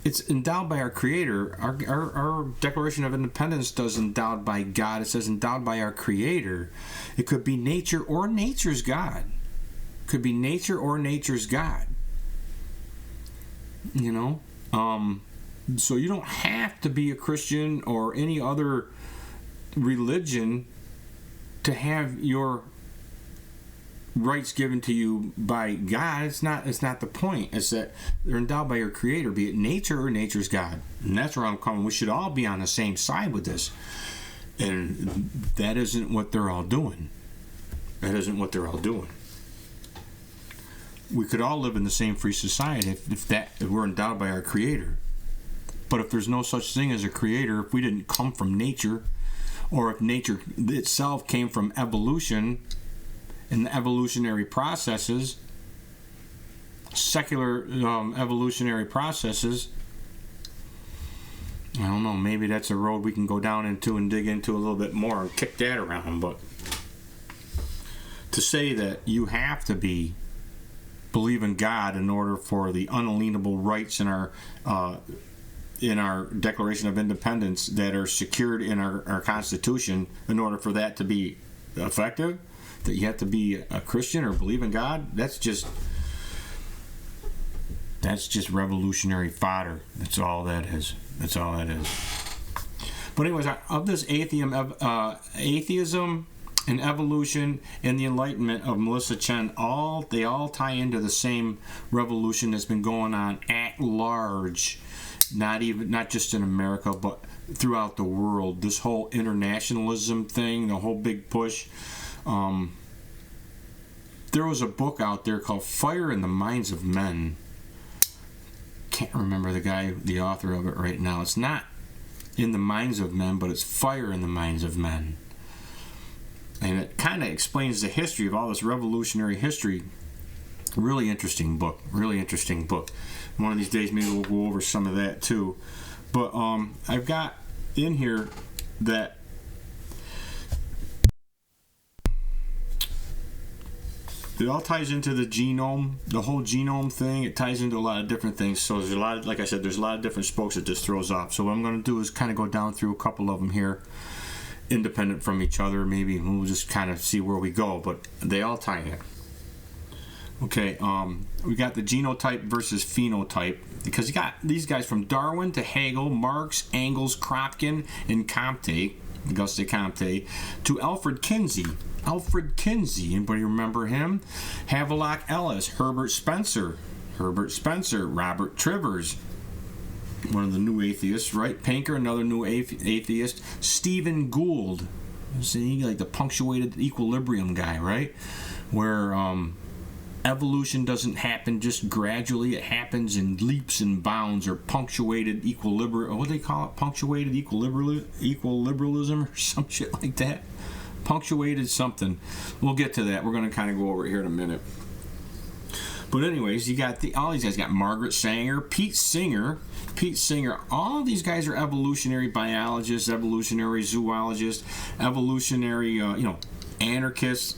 S1: It's endowed by our Creator. Our Declaration of Independence does endowed by God. It says endowed by our Creator. It could be nature or nature's God. Could be nature or nature's God. So you don't have to be a Christian or any other religion to have your rights given to you by God. It's not the point. It's that they're endowed by your Creator, be it nature or nature's God. And that's where I'm coming. We should all be on the same side with this. And that isn't what they're all doing. That isn't what they're all doing. We could all live in the same free society if we're endowed by our Creator. But if there's no such thing as a Creator, if we didn't come from nature, or if nature itself came from evolution and the evolutionary processes, secular evolutionary processes, I don't know, maybe that's a road we can go down into and dig into a little bit more and kick that around. But to say that you have to believe in God in order for the unalienable rights in our Declaration of Independence that are secured in our Constitution, in order for that to be effective, that you have to be a Christian or believe in God, that's just revolutionary fodder. That's all that is. But anyways, of this atheism and evolution and the enlightenment of Melissa Chen, they all tie into the same revolution that's been going on at large, not just in America, but throughout the world. This whole internationalism thing, the whole big push. There was a book out there called Fire in the Minds of Men. Can't remember the author of it right now. It's not in the minds of men, but it's Fire in the Minds of Men. And it kind of explains the history of all this revolutionary history. Really interesting book. One of these days maybe we'll go over some of that too. But I've got in here that it all ties into the genome, the whole genome thing. It ties into a lot of different things. So there's a lot of, like I said, there's a lot of different spokes that this throws off. So what I'm going to do is kind of go down through a couple of them here, independent from each other. Maybe we'll just kind of see where we go, but they all tie in. Okay, we got the genotype versus phenotype, because you got these guys from Darwin to Hegel, Marx, Engels, Kropotkin, and Comte, Auguste Comte, to Alfred Kinsey. Anybody remember him? Havelock Ellis, Herbert Spencer, Robert Trivers, one of the new atheists, right? Pinker, another new atheist. Stephen Gould, see, like the punctuated equilibrium guy, right? Where evolution doesn't happen just gradually; it happens in leaps and bounds, or punctuated equilibrium. What do they call it? Punctuated equilibrialism, or some shit like that. Punctuated something. We'll get to that. We're going to kind of go over it here in a minute. But anyways, you got all these guys. You got Margaret Sanger, Pete Singer. All these guys are evolutionary biologists, evolutionary zoologists, evolutionary, anarchists.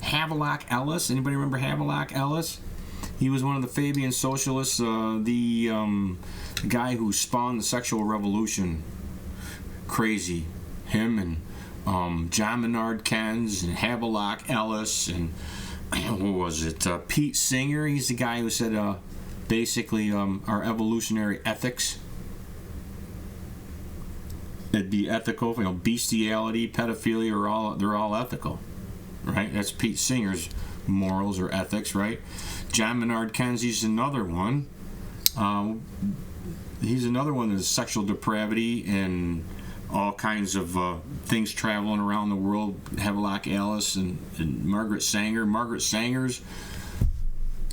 S1: Havelock Ellis. Anybody remember Havelock Ellis? He was one of the Fabian socialists, the guy who spawned the sexual revolution. Crazy. Him and John Maynard Keynes and Havelock Ellis and what was it? Pete Singer. He's the guy who said basically our evolutionary ethics. It'd be ethical. Bestiality, pedophilia they're all ethical, right? That's Pete Singer's morals or ethics, right? John Maynard Keynes. He's another one. He's another one that's sexual depravity and all kinds of things traveling around the world. Havelock Ellis and Margaret Sanger. Margaret Sanger's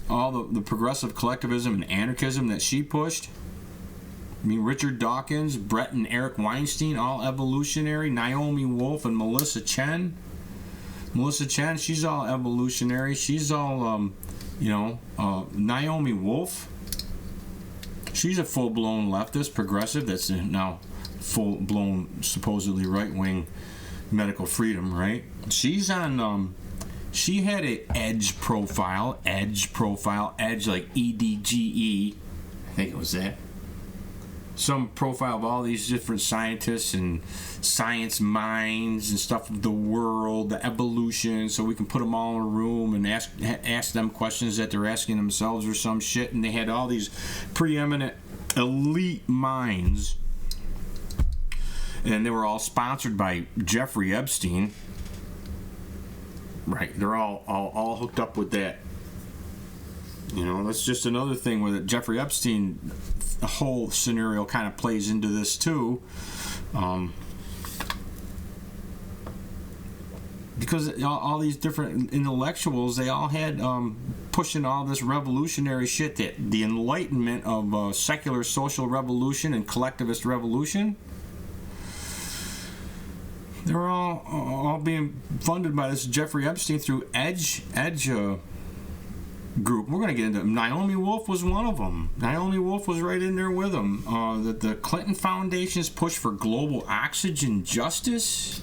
S1: all the progressive collectivism and anarchism that she pushed. I mean, Richard Dawkins, Brett and Eric Weinstein, all evolutionary. Naomi Wolf and Melissa Chen. She's all evolutionary. She's all, Naomi Wolf. She's a full-blown leftist, progressive. That's now full-blown, supposedly right-wing medical freedom, right? She's on, she had a Edge profile, Edge like EDGE, I think it was that. Some profile of all these different scientists and science minds and stuff of the world, the evolution, so we can put them all in a room and ask them questions that they're asking themselves or some shit. And they had all these preeminent elite minds, and they were all sponsored by Jeffrey Epstein. Right, they're all hooked up with that. You know, that's just another thing where the Jeffrey Epstein whole scenario kind of plays into this too. Because all these different intellectuals, they all had pushing all this revolutionary shit, that the enlightenment of secular social revolution and collectivist revolution. They're all being funded by this Jeffrey Epstein through Edge group. We're going to get into them. Naomi Wolf was one of them. Naomi Wolf was right in there with them. The Clinton Foundation's push for global oxygen justice.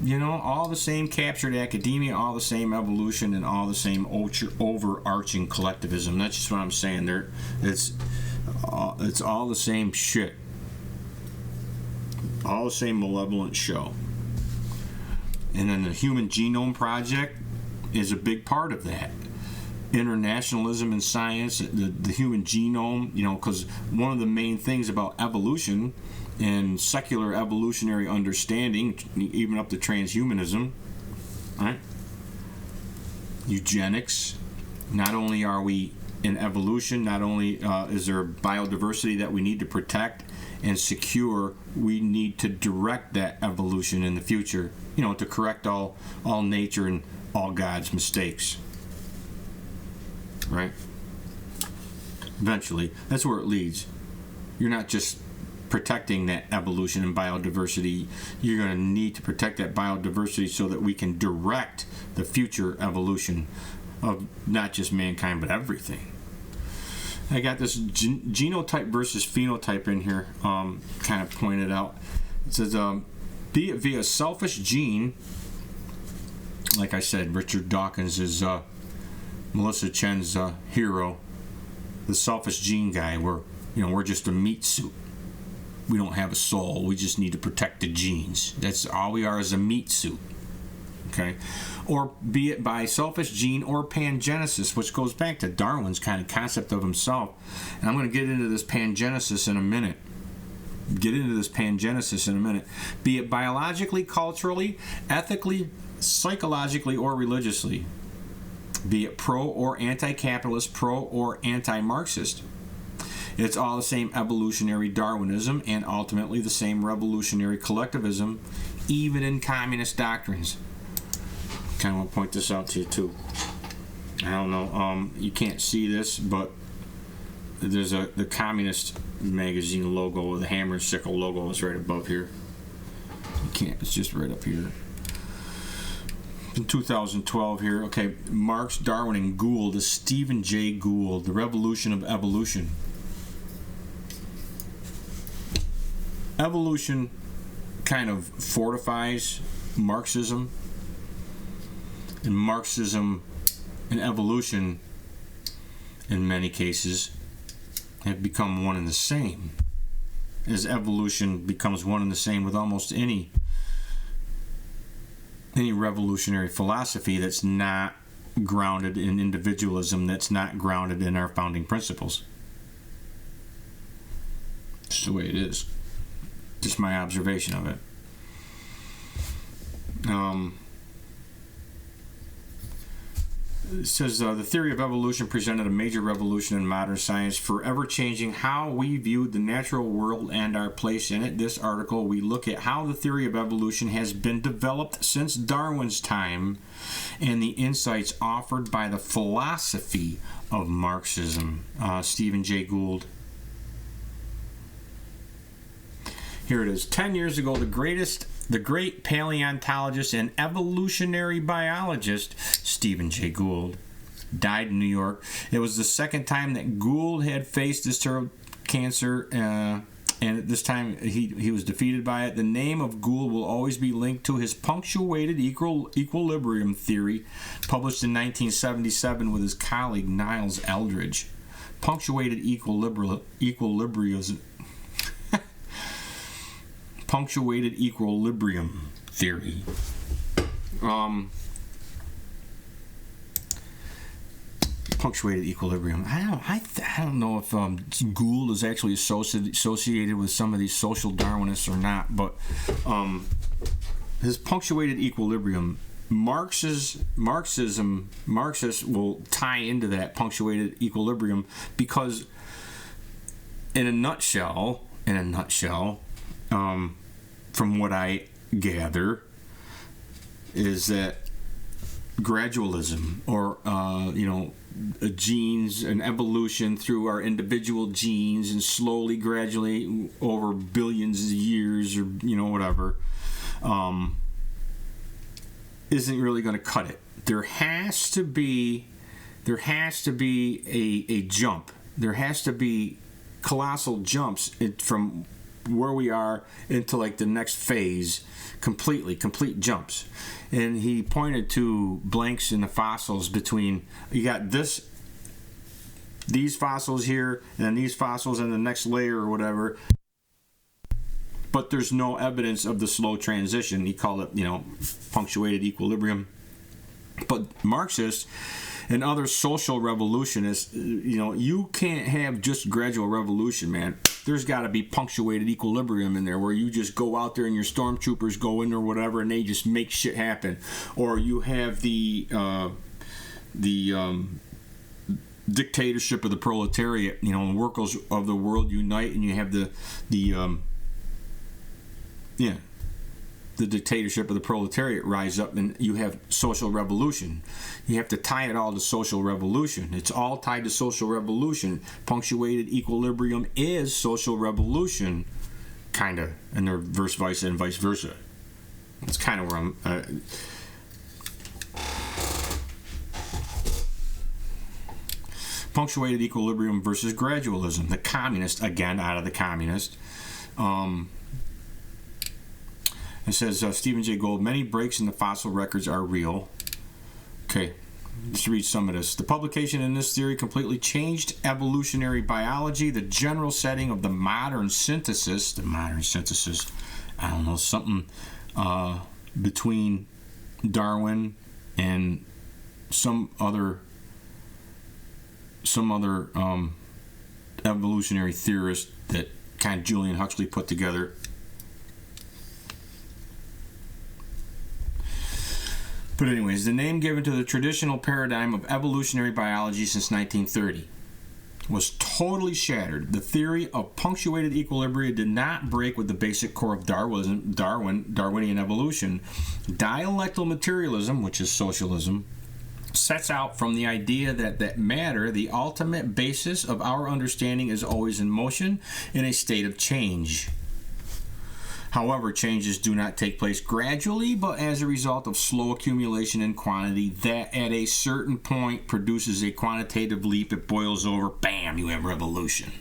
S1: You know, all the same captured academia, all the same evolution, and all the same overarching collectivism. That's just what I'm saying. It's all the same shit. All the same malevolent show. And then the Human Genome Project is a big part of that. Internationalism in science, the human genome, you know, because one of the main things about evolution and secular evolutionary understanding, even up to transhumanism, right? Eugenics. Not only are we in evolution, not only is there biodiversity that we need to protect and secure, we need to direct that evolution in the future, you know, to correct all nature and all God's mistakes. Right? Eventually, that's where it leads. You're not just protecting that evolution and biodiversity. You're going to need to protect that biodiversity so that we can direct the future evolution of not just mankind, but everything. I got this genotype versus phenotype in here, kind of pointed out. It says, be it via selfish gene, like I said, Richard Dawkins is Melissa Chen's hero, the selfish gene guy. We're just a meat suit. We don't have a soul. We just need to protect the genes. That's all we are, is a meat suit. Okay? Or be it by selfish gene or pangenesis, which goes back to Darwin's kind of concept of himself. And I'm going to get into this pangenesis in a minute. Be it biologically, culturally, ethically, psychologically, or religiously. Be it pro or anti-capitalist, pro or anti-Marxist. It's all the same evolutionary Darwinism and ultimately the same revolutionary collectivism, even in communist doctrines. Kind of want to point this out to you too. I don't know, you can't see this, but there's the Communist magazine logo, the hammer and sickle logo is right above here. You can't, it's just right up here. In 2012 here, okay, Marx, Darwin, and Gould is Stephen Jay Gould, The Revolution of Evolution. Evolution kind of fortifies Marxism, and Marxism and evolution, in many cases, have become one and the same, as evolution becomes one and the same with almost any revolutionary philosophy that's not grounded in individualism, that's not grounded in our founding principles. It's the way it is. Just my observation of it. It says, the theory of evolution presented a major revolution in modern science, forever changing how we viewed the natural world and our place in it. This article, we look at how the theory of evolution has been developed since Darwin's time and the insights offered by the philosophy of Marxism. Stephen Jay Gould. Here it is. 10 years ago, the great paleontologist and evolutionary biologist, Stephen Jay Gould, died in New York. It was the second time that Gould had faced this terrible cancer and at this time he was defeated by it. The name of Gould will always be linked to his punctuated equilibrium theory, published in 1977 with his colleague Niles Eldredge. Punctuated equilibrium punctuated equilibrium theory. Punctuated equilibrium. I don't know if Gould is actually associated with some of these social Darwinists or not, but his punctuated equilibrium, Marxists will tie into that punctuated equilibrium because, in a nutshell, from what I gather, is that gradualism, or genes and evolution through our individual genes, and slowly, gradually, over billions of years, or whatever, isn't really going to cut it. There has to be a jump. There has to be colossal jumps from where we are into like the next phase, complete jumps. And he pointed to blanks in the fossils between, you got these fossils here, and then these fossils in the next layer or whatever, but there's no evidence of the slow transition. He called it, punctuated equilibrium. But Marxists and other social revolutionists, you can't have just gradual revolution, man. There's got to be punctuated equilibrium in there, where you just go out there and your stormtroopers go in or whatever, and they just make shit happen. Or you have the dictatorship of the proletariat. The workers of the world unite, and you have the dictatorship of the proletariat rise up, and you have social revolution. You have to tie it all to social revolution. It's all tied to social revolution. Punctuated equilibrium is social revolution, kind of, and they're vice versa. That's kind of where I'm... punctuated equilibrium versus gradualism. The communist, again, out of the communist. It says, Stephen Jay Gould, many breaks in the fossil records are real. Okay, let's read some of this. The publication in this theory completely changed evolutionary biology, the general setting of the modern synthesis. I don't know, something between Darwin and some other evolutionary theorist that kind of Julian Huxley put together. But anyways, the name given to the traditional paradigm of evolutionary biology since 1930 was totally shattered. The theory of punctuated equilibria did not break with the basic core of Darwinian evolution. Dialectal materialism, which is socialism, sets out from the idea that matter, the ultimate basis of our understanding, is always in motion, in a state of change. However, changes do not take place gradually, but as a result of slow accumulation in quantity that at a certain point produces a quantitative leap. It boils over, bam, you have revolution.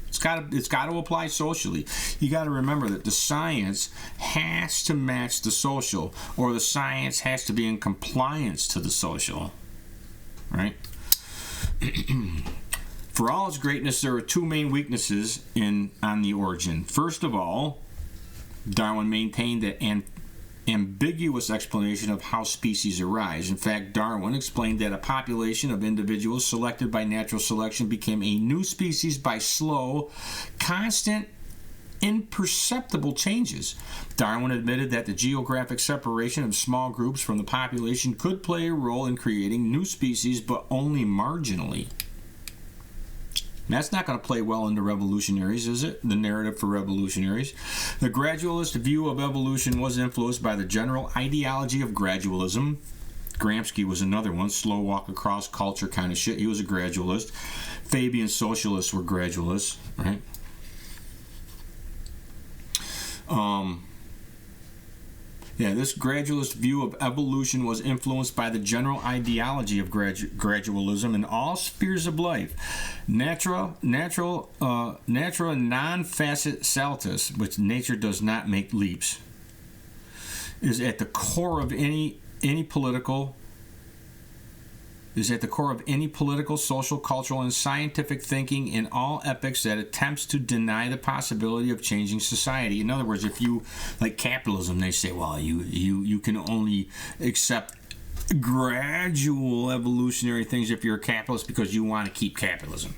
S1: It's got to apply socially. You got to remember that the science has to match the social, or the science has to be in compliance to the social, right? For all its greatness, there are two main weaknesses on the origin. First of all, Darwin maintained an ambiguous explanation of how species arise. In fact, Darwin explained that a population of individuals selected by natural selection became a new species by slow, constant, imperceptible changes. Darwin admitted that the geographic separation of small groups from the population could play a role in creating new species, but only marginally. That's not going to play well into revolutionaries, is it? The narrative for revolutionaries. The gradualist view of evolution was influenced by the general ideology of gradualism. Gramsci was another one, slow walk across culture kind of shit. He was a gradualist. Fabian socialists were gradualists, right? Yeah, this gradualist view of evolution was influenced by the general ideology of gradualism in all spheres of life. Natura non facit saltus, which nature does not make leaps, is at the core of any political, social, cultural, and scientific thinking in all epochs that attempts to deny the possibility of changing society. In other words, if you like capitalism, they say, well, you can only accept gradual evolutionary things if you're a capitalist because you want to keep capitalism.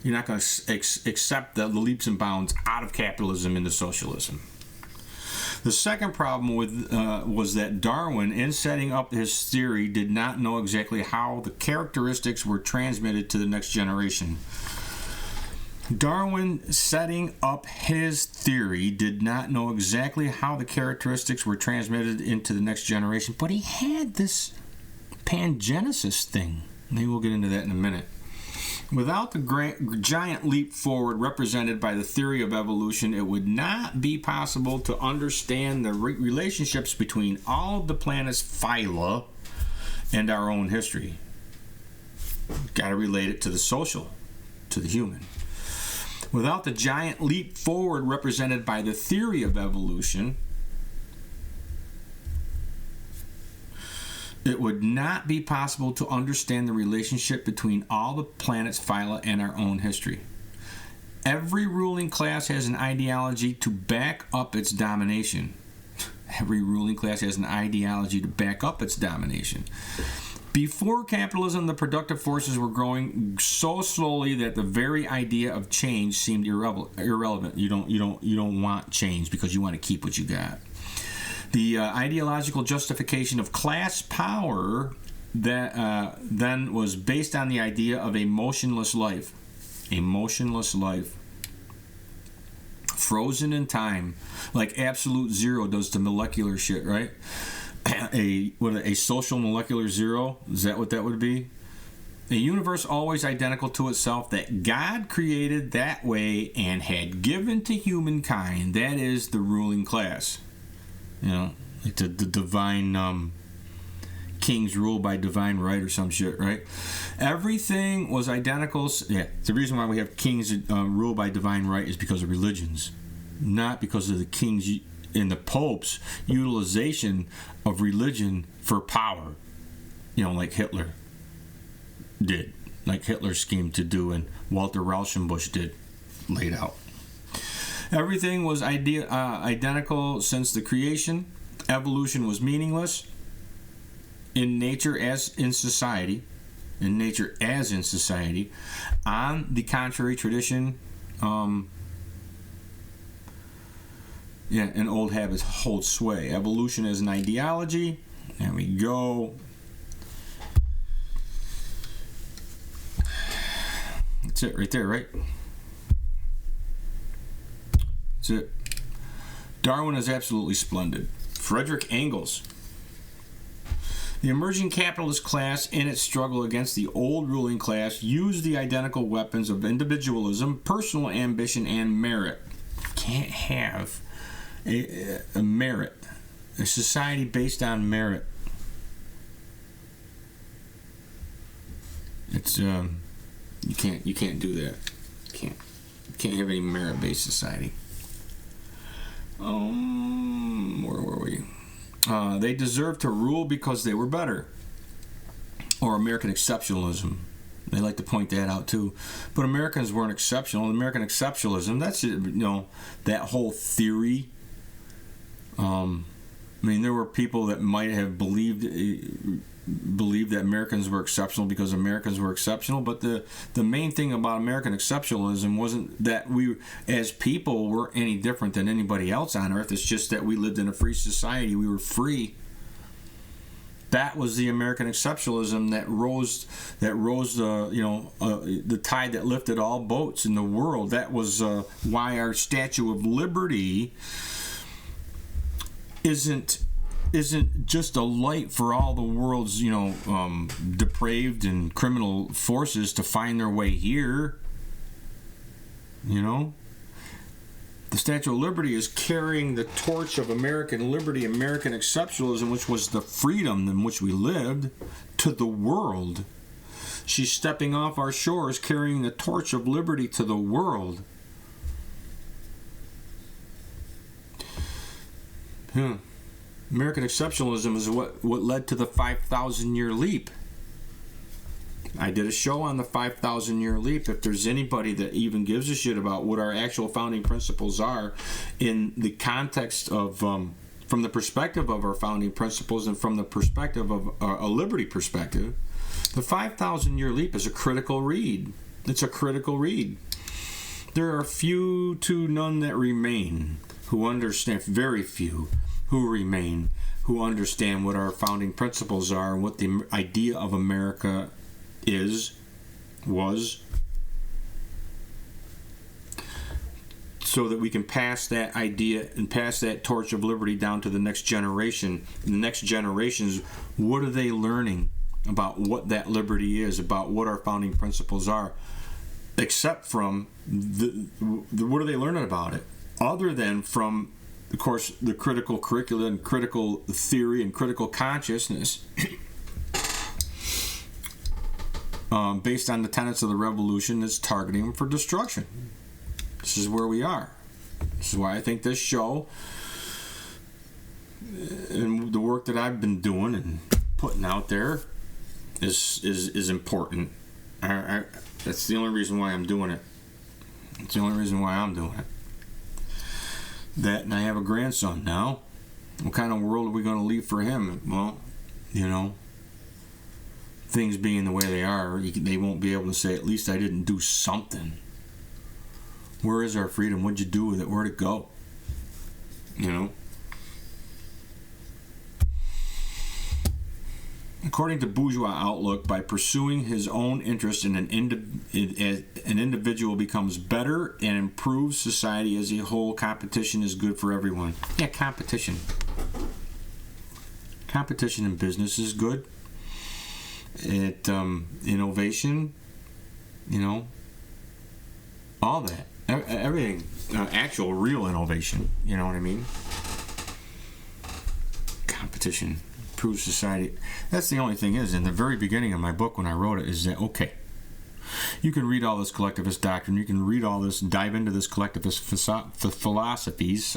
S1: You're not going to accept the leaps and bounds out of capitalism into socialism. The second problem was that Darwin, in setting up his theory, did not know exactly how the characteristics were transmitted to the next generation. Darwin, setting up his theory, did not know exactly how the characteristics were transmitted into the next generation, but he had this pangenesis thing. Maybe we'll get into that in a minute. Without the giant leap forward represented by the theory of evolution, it would not be possible to understand the relationships between all of the planet's phyla and our own history. Got to relate it to the social, to the human. Without the giant leap forward represented by the theory of evolution, it would not be possible to understand the relationship between all the planet's phyla and our own history. Every ruling class has an ideology to back up its domination. Every ruling class has an ideology to back up its domination. Before capitalism, the productive forces were growing so slowly that the very idea of change seemed irrelevant. You don't want change because you want to keep what you got. The ideological justification of class power that then was based on the idea of a motionless life. A motionless life. Frozen in time, like absolute zero does to molecular shit, right? A social molecular zero, is that what that would be? A universe always identical to itself that God created that way and had given to humankind. That is the ruling class. You know, like the divine kings rule by divine right or some shit, right? Everything was identical. Yeah, the reason why we have kings rule by divine right is because of religions, not because of the kings and the popes' utilization of religion for power. You know, like Hitler did, like Hitler schemed to do, and Walter Rauschenbusch did, laid out. Everything was identical since the creation. Evolution was meaningless in nature as in society. In nature as in society. On the contrary, tradition and old habits hold sway. Evolution as an ideology. There we go. That's it right there, right? That's it. Darwin is absolutely splendid. Frederick Engels. The emerging capitalist class, in its struggle against the old ruling class, used the identical weapons of individualism, personal ambition, and merit. Can't have a merit, a society based on merit. It's you can't do that. You can't have any merit-based society. Where were we? They deserve to rule because they were better. Or American exceptionalism. They like to point that out too. But Americans weren't exceptional. American exceptionalism, that's it, that whole theory. There were people that might have believed that Americans were exceptional because Americans were exceptional, but the main thing about American exceptionalism wasn't that we as people were any different than anybody else on earth. It's just that we lived in a free society. We were free. That was the American exceptionalism that rose the tide that lifted all boats in the world. That was why our Statue of Liberty isn't just a light for all the world's depraved and criminal forces to find their way here. The The Statue of Liberty is carrying the torch of American liberty, American exceptionalism, which was the freedom in which we lived, to the world. She's stepping off our shores, carrying the torch of liberty to the world. American exceptionalism is what led to the 5,000-year leap. I did a show on the 5,000-year leap. If there's anybody that even gives a shit about what our actual founding principles are in the context of, from the perspective of our founding principles and from the perspective of a liberty perspective, the 5,000-year leap is a critical read. It's a critical read. There are few to none that remain who understand, very few who remain, who understand what our founding principles are and what the idea of America was, so that we can pass that idea and pass that torch of liberty down to the next generation. The next generations, what are they learning about what that liberty is, about what our founding principles are, except from what are they learning about it, other than from, of course, the critical curricula and critical theory and critical consciousness based on the tenets of the revolution that's targeting them for destruction. This is where we are. This is why I think this show and the work that I've been doing and putting out there is important. That's the only reason why I'm doing it. It's the only reason why I'm doing it. That, and I have a grandson now. What kind of world are we going to leave for him? Well, things being the way they are, they won't be able to say, at least I didn't do something. Where is our freedom? What'd you do with it? Where'd it go? According to bourgeois outlook, by pursuing his own interest in an individual becomes better and improves society as a whole. Competition is good for everyone. Yeah, competition. Competition in business is good. Innovation, all that. Everything. Actual, real innovation. You know what I mean? Competition improves society. That's the only thing is, in the very beginning of my book when I wrote it, is that, okay, you can read all this collectivist doctrine, you can read all this, dive into this collectivist philosophies,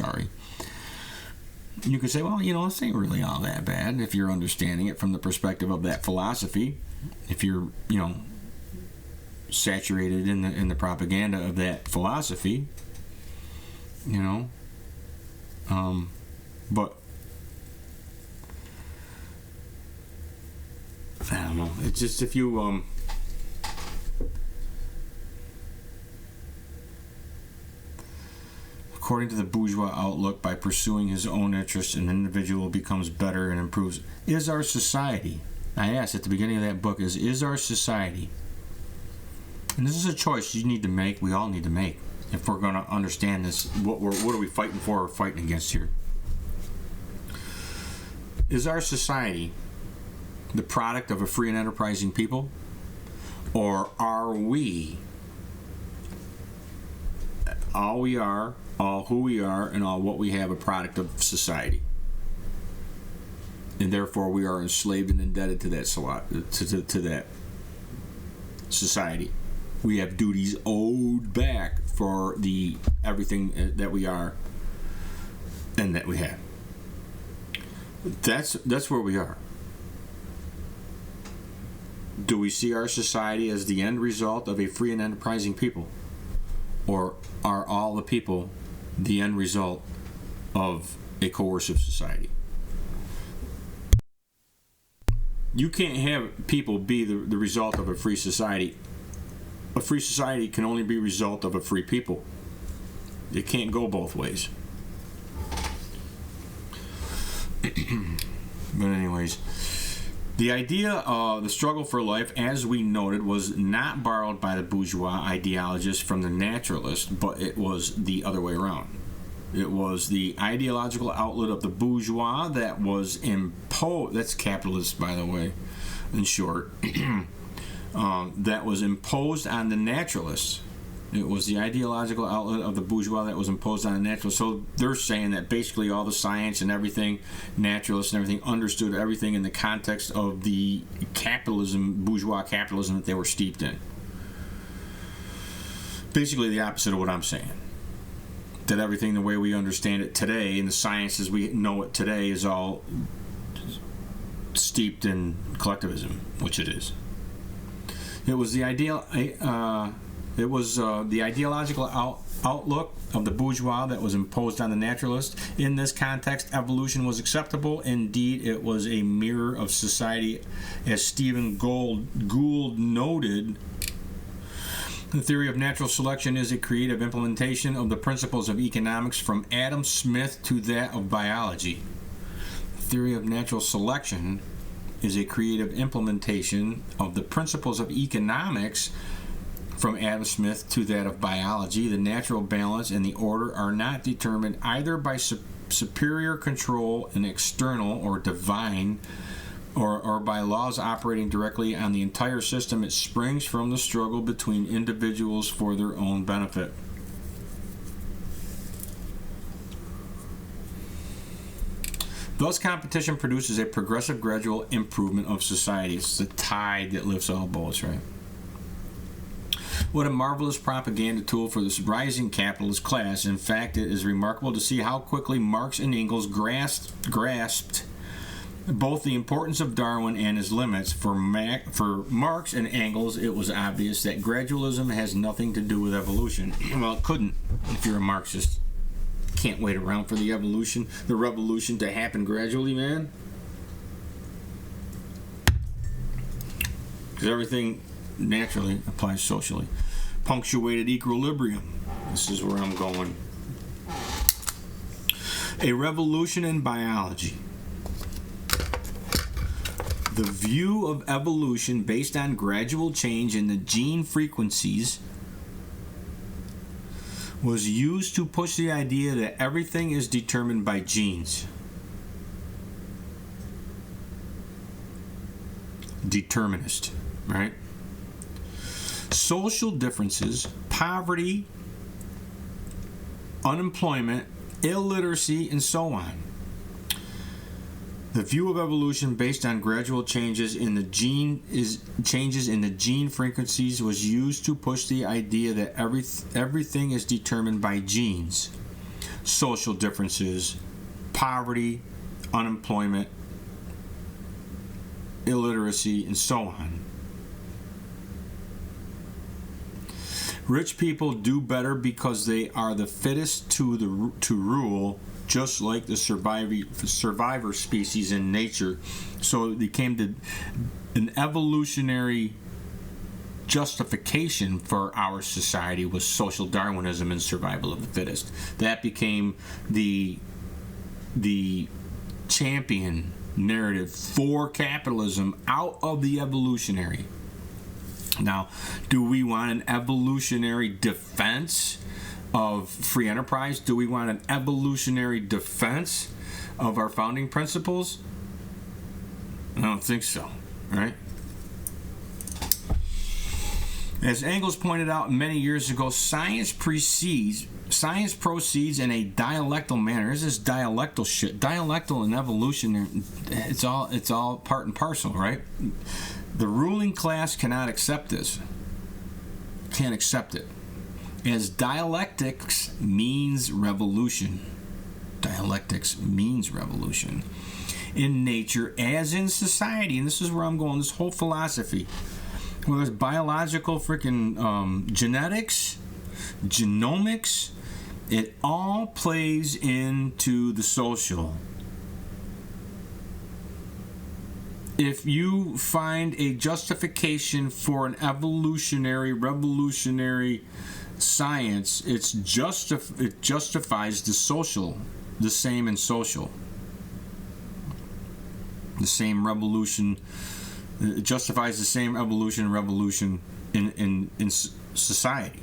S1: you could say, well, this ain't really all that bad if you're understanding it from the perspective of that philosophy. If you're, saturated in the propaganda of that philosophy, but I don't know. It's just if you according to the bourgeois outlook, by pursuing his own interests, an individual becomes better and improves. Is our society, I asked at the beginning of that book, is our society, and this is a choice you need to make, we all need to make, if we're going to understand this, what are we fighting for or fighting against here? Is our society the product of a free and enterprising people? Or are we all we are, all who we are, and all what we have a product of society? And therefore we are enslaved and indebted to that to that society. We have duties owed back for the everything that we are and that we have. That's where we are. Do we see our society as the end result of a free and enterprising people? Or are all the people the end result of a coercive society? You can't have people be the result of a free society. A free society can only be a result of a free people. It can't go both ways. But anyways, the idea of the struggle for life, as we noted, was not borrowed by the bourgeois ideologists from the naturalists, but it was the other way around. It was the ideological outlet of the bourgeois that was imposed, that's capitalist, by the way, in short, that was imposed on the naturalists. It was the ideological outlet of the bourgeois that was imposed on the naturalist. So they're saying that basically all the science and everything, naturalists and everything, understood everything in the context of the capitalism, bourgeois capitalism that they were steeped in. Basically the opposite of what I'm saying. That everything the way we understand it today and the science as we know it today is all steeped in collectivism, which it is. It was the the ideological outlook of the bourgeois that was imposed on the naturalist. In this context, evolution was acceptable. Indeed, it was a mirror of society, as Stephen Gould noted. The theory of natural selection is a creative implementation of the principles of economics from Adam Smith to that of biology. The theory of natural selection is a creative implementation of the principles of economics from Adam Smith to that of biology. The natural balance and the order are not determined either by superior control and external or divine or by laws operating directly on the entire system. It springs from the struggle between individuals for their own benefit. Thus, competition produces a progressive, gradual improvement of society. It's the tide that lifts all boats, right? What a marvelous propaganda tool for this rising capitalist class. In fact, it is remarkable to see how quickly Marx and Engels grasped both the importance of Darwin and his limits. For Marx and Engels, it was obvious that gradualism has nothing to do with evolution. Well, it couldn't if you're a Marxist. Can't wait around for the revolution to happen gradually, man. Because everything naturally applies socially. Punctuated equilibrium. This is where I'm going. A revolution in biology. The view of evolution based on gradual change in the gene frequencies was used to push the idea that everything is determined by genes. Determinist, right? Social differences, poverty, unemployment, illiteracy, and so on. The view of evolution based on gradual changes in the gene frequencies was used to push the idea that everything is determined by genes. Social differences, poverty, unemployment, illiteracy, and so on. Rich people do better because they are the fittest to rule, just like the survivor species in nature. So it became an evolutionary justification for our society was social Darwinism and survival of the fittest. That became the champion narrative for capitalism out of the evolutionary. Now, do we want an evolutionary defense of free enterprise? Do we want an evolutionary defense of our founding principles? I don't think so, right? As Engels pointed out many years ago, science proceeds in a dialectal manner. This is dialectal shit. Dialectal and evolution, it's all part and parcel, right? The ruling class cannot accept this. Can't accept it. As dialectics means revolution. Dialectics means revolution. In nature as in society, and this is where I'm going, this whole philosophy. Whether it's biological freaking genetics, genomics, it all plays into the social. If you find a justification for an evolutionary, revolutionary science, it justifies the social, the same in social. The same revolution, it justifies the same evolution, revolution in society.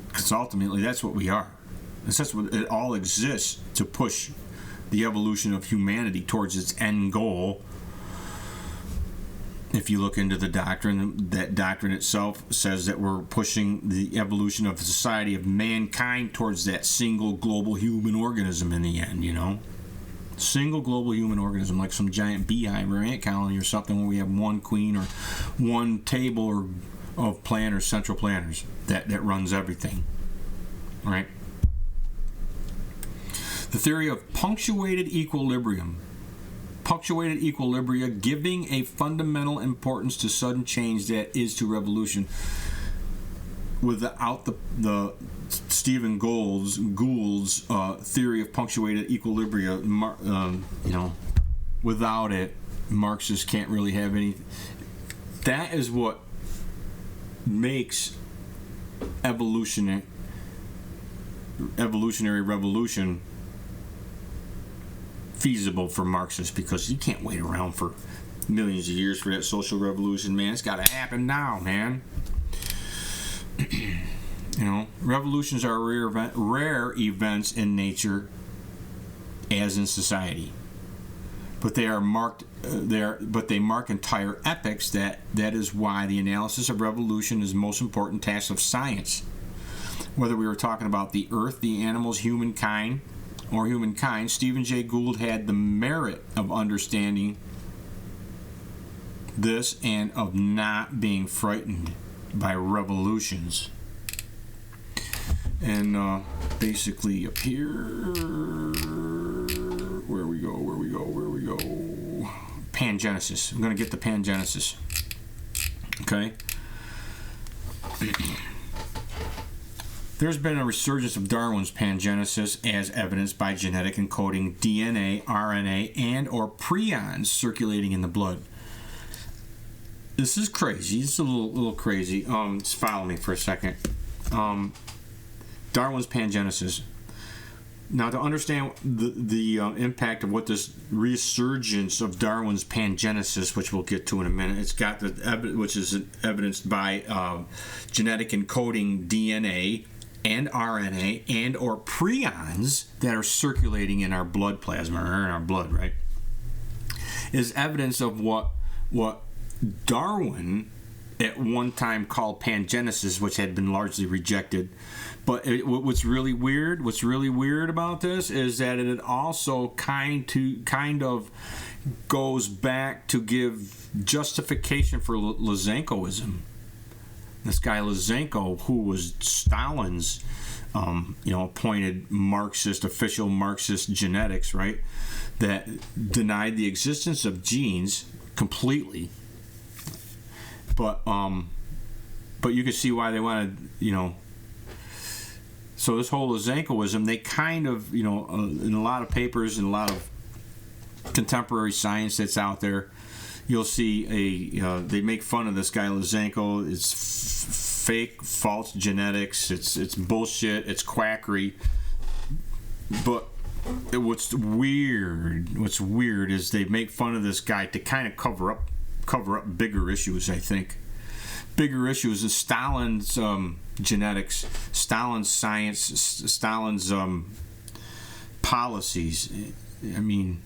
S1: Because ultimately that's what we are. That's what it all exists to push the evolution of humanity towards its end goal. if you look into the doctrine, that doctrine itself says that we're pushing the evolution of the society of mankind towards that single global human organism in the end, you know? Single global human organism, like some giant beehive or ant colony or something, where we have one queen or one table of planners, central planners, that runs everything. Right? The theory of punctuated equilibrium. Punctuated equilibria giving a fundamental importance to sudden change that is to revolution, without the Stephen Gould's theory of punctuated equilibria. Without it, Marxists can't really have any. That is what makes evolutionary revolution feasible for Marxists, because you can't wait around for millions of years for that social revolution, man. It's got to happen now, man. Revolutions are rare events in nature, as in society, but they are marked. They mark entire epochs. That is why the analysis of revolution is the most important task of science. Whether we were talking about the earth, the animals, humankind, Stephen Jay Gould had the merit of understanding this and of not being frightened by revolutions. And basically up here, where we go? Pangenesis. I'm going to get the pangenesis. Okay? There's been a resurgence of Darwin's pangenesis as evidenced by genetic encoding DNA, RNA, and or prions circulating in the blood. This is crazy. It's a little crazy. Just follow me for a second. Darwin's pangenesis. Now, to understand the impact of what this resurgence of Darwin's pangenesis, which we'll get to in a minute, it's got which is evidenced by genetic encoding DNA and RNA and or prions that are circulating in our blood plasma, or in our blood, right, is evidence of what Darwin at one time called pangenesis, which had been largely rejected. But what's really weird about this is that it also kind of goes back to give justification for Lysenkoism. This guy Lysenko, who was Stalin's, appointed official Marxist genetics, right, that denied the existence of genes completely. But you can see why they wanted, So this whole Lysenkoism, they kind of, in a lot of papers and a lot of contemporary science that's out there, you'll see they make fun of this guy Lysenko. It's fake, false genetics. It's bullshit. It's quackery. But what's weird is they make fun of this guy to kind of cover up bigger issues. I think bigger issues is Stalin's genetics, Stalin's science, Stalin's policies. I mean,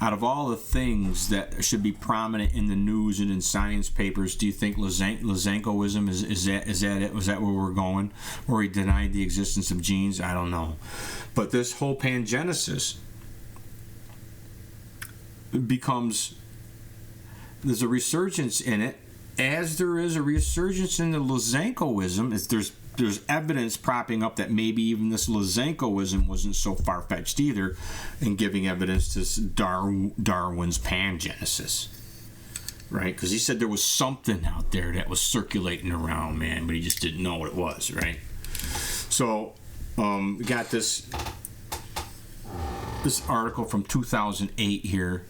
S1: out of all the things that should be prominent in the news and in science papers, do you think Lysenkoism is that it? Was that where we're going? Or he denied the existence of genes? I don't know. But this whole pangenesis becomes, there's a resurgence in it, as there is a resurgence in the Lysenkoism. There's evidence propping up that maybe even this Lysenkoism wasn't so far-fetched either, in giving evidence to Darwin's pangenesis, right? Because he said there was something out there that was circulating around, man, but he just didn't know what it was, right? So we got this article from 2008 here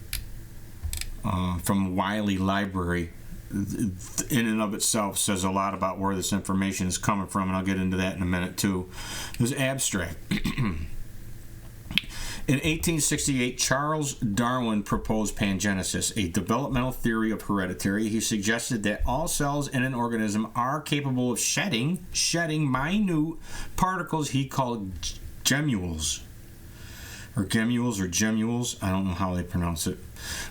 S1: from Wiley Library. In and of itself says a lot about where this information is coming from, and I'll get into that in a minute too. This abstract. In 1868, Charles Darwin proposed pangenesis, a developmental theory of heredity. He suggested that all cells in an organism are capable of shedding minute particles he called gemmules. or gemules, I don't know how they pronounce it,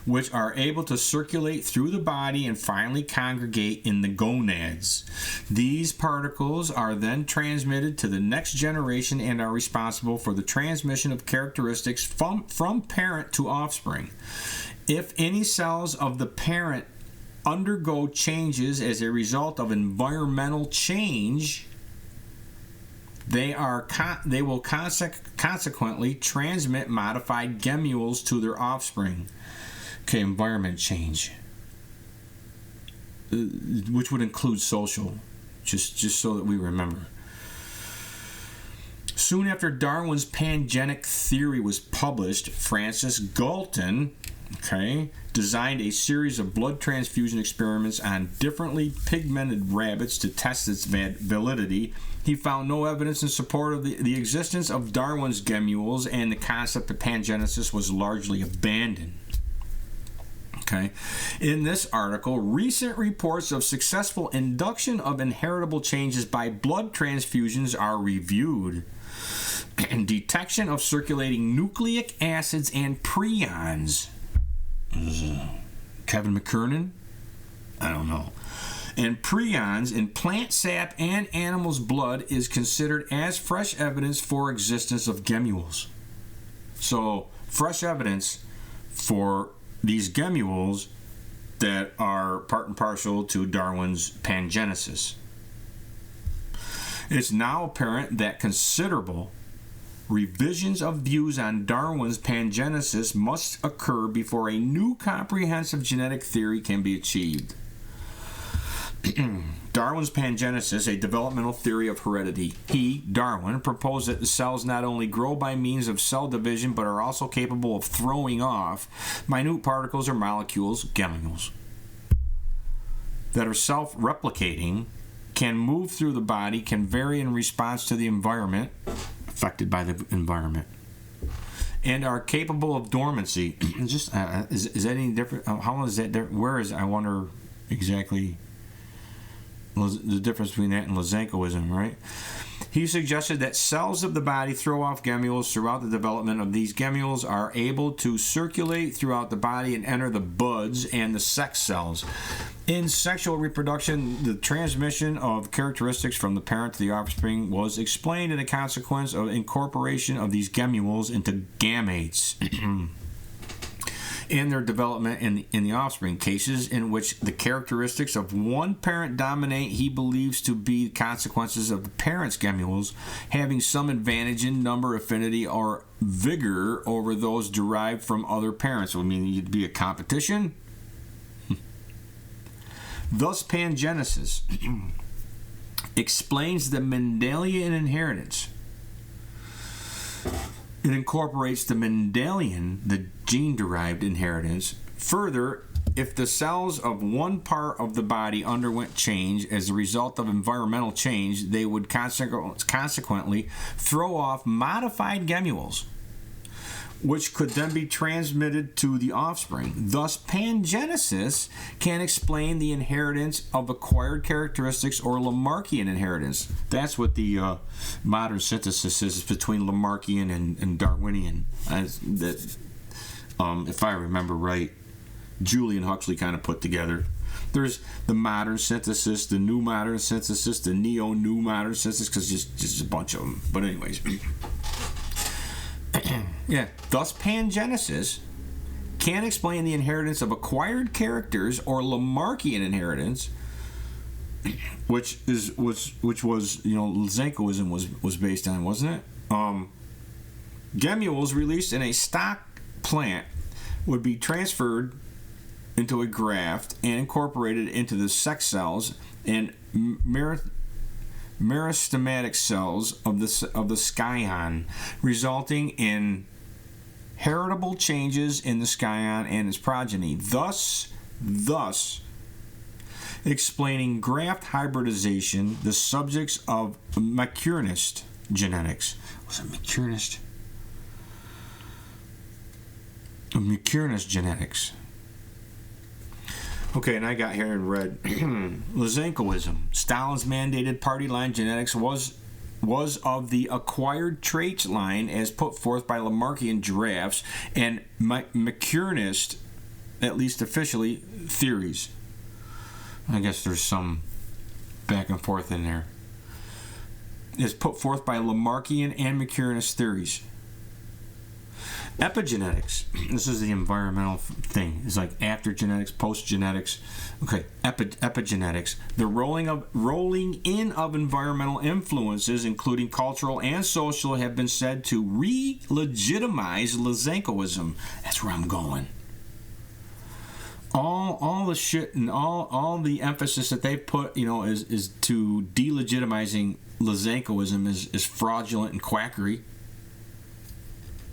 S1: which are able to circulate through the body and finally congregate in the gonads. These particles are then transmitted to the next generation and are responsible for the transmission of characteristics from parent to offspring. If any cells of the parent undergo changes as a result of environmental change, they will consequently transmit modified gemules to their offspring. Okay, environment change, which would include social, just so that we remember. Soon after Darwin's pangenic theory was published, Francis Galton, designed a series of blood transfusion experiments on differently pigmented rabbits to test its validity. He found no evidence in support of the existence of Darwin's gemules, and the concept of pangenesis was largely abandoned. In this article, recent reports of successful induction of inheritable changes by blood transfusions are reviewed. And detection of circulating nucleic acids and prions. Kevin McKernan? I don't know. And prions in plant sap and animals' blood is considered as fresh evidence for existence of gemules. So, fresh evidence for these gemules that are part and parcel to Darwin's pangenesis. It's now apparent that considerable revisions of views on Darwin's pangenesis must occur before a new comprehensive genetic theory can be achieved. Darwin's pangenesis, a developmental theory of heredity. He, Darwin, proposed that the cells not only grow by means of cell division, but are also capable of throwing off minute particles or molecules, gemules, that are self-replicating, can move through the body, can vary in response to the environment, affected by the environment, and are capable of dormancy. Is that any different? How is that different? Where is, I wonder exactly the difference between that and Lysenkoism, right? He suggested that cells of the body throw off gemules throughout the development of these gemules are able to circulate throughout the body and enter the buds and the sex cells. In sexual reproduction, the transmission of characteristics from the parent to the offspring was explained in a consequence of incorporation of these gemules into gametes in their development in the offspring. Cases in which the characteristics of one parent dominate, he believes to be consequences of the parent's gemules having some advantage in number, affinity, or vigor over those derived from other parents. So, I mean, you'd be a competition. Thus, pangenesis explains the Mendelian inheritance. It incorporates the Mendelian, the gene-derived inheritance. Further, if the cells of one part of the body underwent change as a result of environmental change, they would consequently throw off modified gemules, which could then be transmitted to the offspring. Thus, pangenesis can explain the inheritance of acquired characteristics or Lamarckian inheritance. That's what the modern synthesis is between Lamarckian and Darwinian. If I remember right, Julian Huxley kind of put together. There's the modern synthesis, the new modern synthesis, the neo-new modern synthesis, because just a bunch of them. But anyways... Yeah. Thus, pangenesis can explain the inheritance of acquired characters or Lamarckian inheritance, which was Lysenkoism was based on, wasn't it? Gemules released in a stock plant would be transferred into a graft and incorporated into the sex cells and meristematic cells of the scion, resulting in heritable changes in the scion and its progeny, thus explaining graft hybridization, the subjects of Mercurnist genetics. Was it Mercurnist? Mercurnist genetics. Okay, and I got here in red. Lysenkoism. Stalin's mandated party line genetics was was of the acquired traits line as put forth by Lamarckian drafts and McCurnist, at least officially, theories. I guess there's some back and forth in there. Is put forth by Lamarckian and McCurnist theories. Epigenetics. This is the environmental thing. It's like after genetics, post genetics. Okay, epigenetics. The rolling in of environmental influences, including cultural and social, have been said to re-legitimize Lysenkoism. That's where I'm going. All the shit and all the emphasis that they put, is to delegitimizing Lysenkoism is fraudulent and quackery.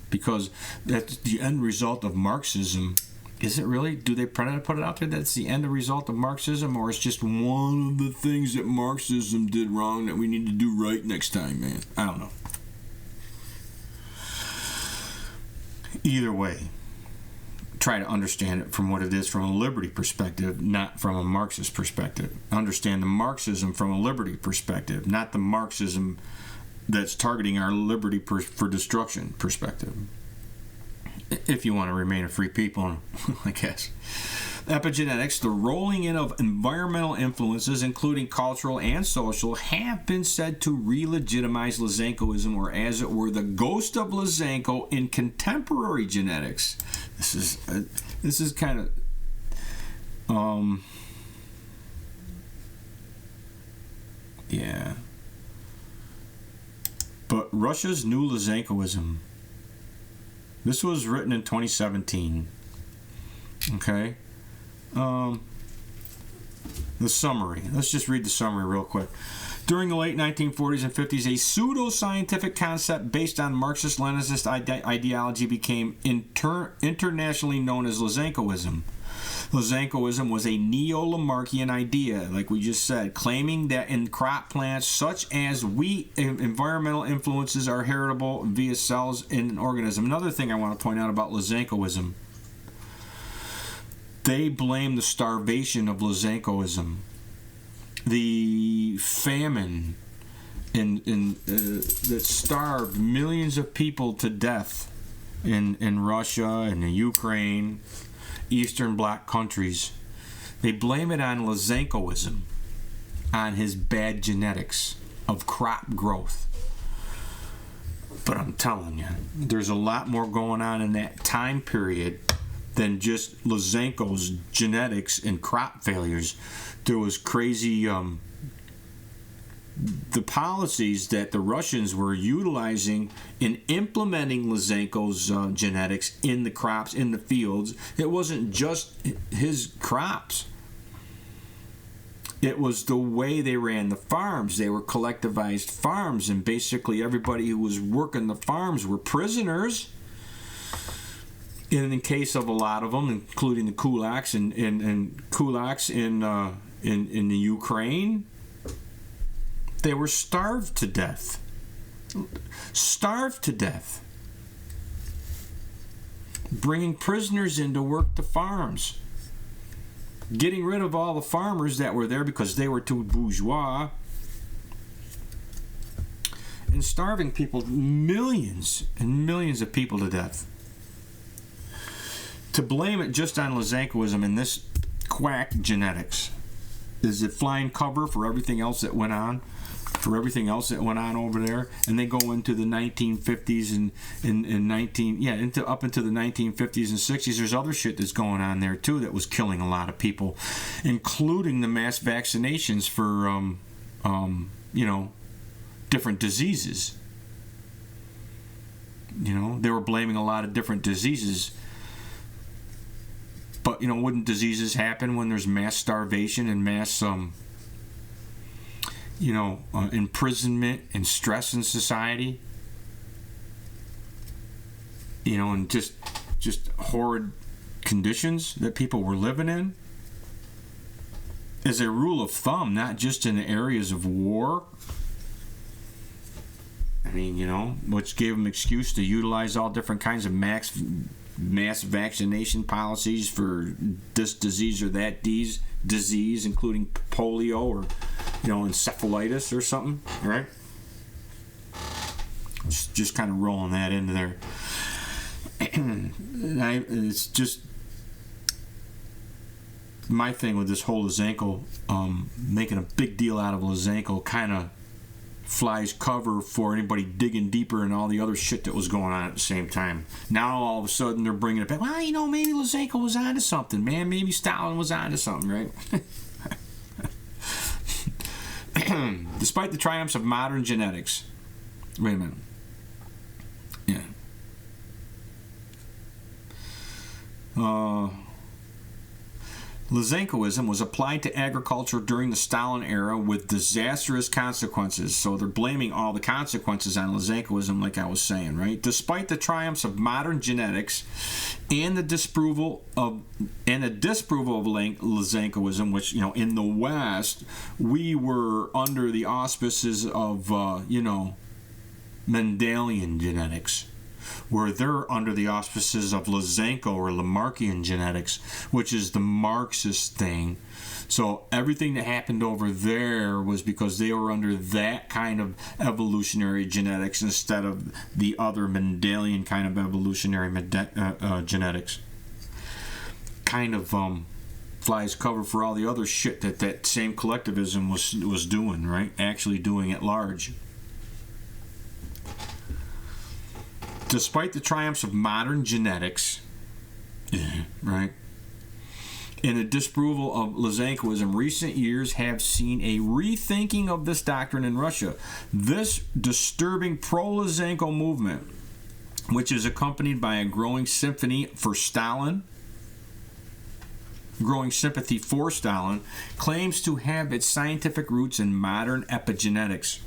S1: Because that's the end result of Marxism. Is it really? Do they put it out there that's the end result of Marxism, or it's just one of the things that Marxism did wrong that we need to do right next time, man? I don't know. Either way, try to understand it from what it is from a liberty perspective, not from a Marxist perspective. Understand the Marxism from a liberty perspective, not the Marxism that's targeting our liberty for destruction perspective. If you want to remain a free people, I guess. Epigenetics, the rolling in of environmental influences, including cultural and social, have been said to re-legitimize Lysenkoism, or as it were, the ghost of Lysenko in contemporary genetics. This is kind of, yeah. But Russia's new Lysenkoism. This was written in 2017. Okay. The summary. Let's just read the summary real quick. During the late 1940s and 50s, a pseudo-scientific concept based on Marxist-Leninist ideology became internationally known as Lysenkoism. Lysenkoism was a neo-Lamarckian idea, like we just said, claiming that in crop plants such as wheat, environmental influences are heritable via cells in an organism. Another thing I want to point out about Lysenkoism, they blame the starvation of Lysenkoism, the famine that starved millions of people to death in Russia and in Ukraine, Eastern Bloc countries. They blame it on Lysenkoism, on his bad genetics of crop growth. But I'm telling you, there's a lot more going on in that time period than just Lysenko's genetics and crop failures. There was crazy the policies that the Russians were utilizing in implementing Lysenko's genetics in the crops, in the fields. It wasn't just his crops. It was the way they ran the farms. They were collectivized farms, and basically everybody who was working the farms were prisoners. In the case of a lot of them, including the kulaks and kulaks in the Ukraine, they were starved to death. Starved to death. Bringing prisoners in to work the farms. Getting rid of all the farmers that were there because they were too bourgeois. And starving people, millions and millions of people to death. To blame it just on Lysenkoism and this quack genetics is it flying cover for everything else that went on, over there. And they go into the 1950s and up into the 1950s and 60s. There's other shit that's going on there too that was killing a lot of people, including the mass vaccinations for different diseases. They were blaming a lot of different diseases. But, wouldn't diseases happen when there's mass starvation and mass, imprisonment and stress in society? And just horrid conditions that people were living in? As a rule of thumb, not just in the areas of war. I mean, which gave them excuse to utilize all different kinds of mass vaccination policies for this disease or that disease, including polio or encephalitis or something, right? just kind of rolling that into there. It's just my thing with this whole Lysenko, making a big deal out of Lysenko, kind of flies cover for anybody digging deeper and all the other shit that was going on at the same time. Now all of a sudden they're bringing it back. Well, maybe Lysenko was onto something, man. Maybe Stalin was onto something, right? Despite the triumphs of modern genetics. Wait a minute. Yeah. Lysenkoism was applied to agriculture during the Stalin era with disastrous consequences. So they're blaming all the consequences on Lysenkoism, like I was saying, right? Despite the triumphs of modern genetics and the disapproval of Lysenkoism, which, in the West, we were under the auspices of, Mendelian genetics, where they're under the auspices of Lysenko or Lamarckian genetics, which is the Marxist thing. So everything that happened over there was because they were under that kind of evolutionary genetics instead of the other Mendelian kind of evolutionary genetics. Kind of flies cover for all the other shit that same collectivism was doing, right? Actually doing at large. Despite the triumphs of modern genetics, right, and the disapproval of Lysenkoism, recent years have seen a rethinking of this doctrine in Russia. This disturbing pro-Lysenko movement, which is accompanied by a growing sympathy for Stalin, claims to have its scientific roots in modern epigenetics.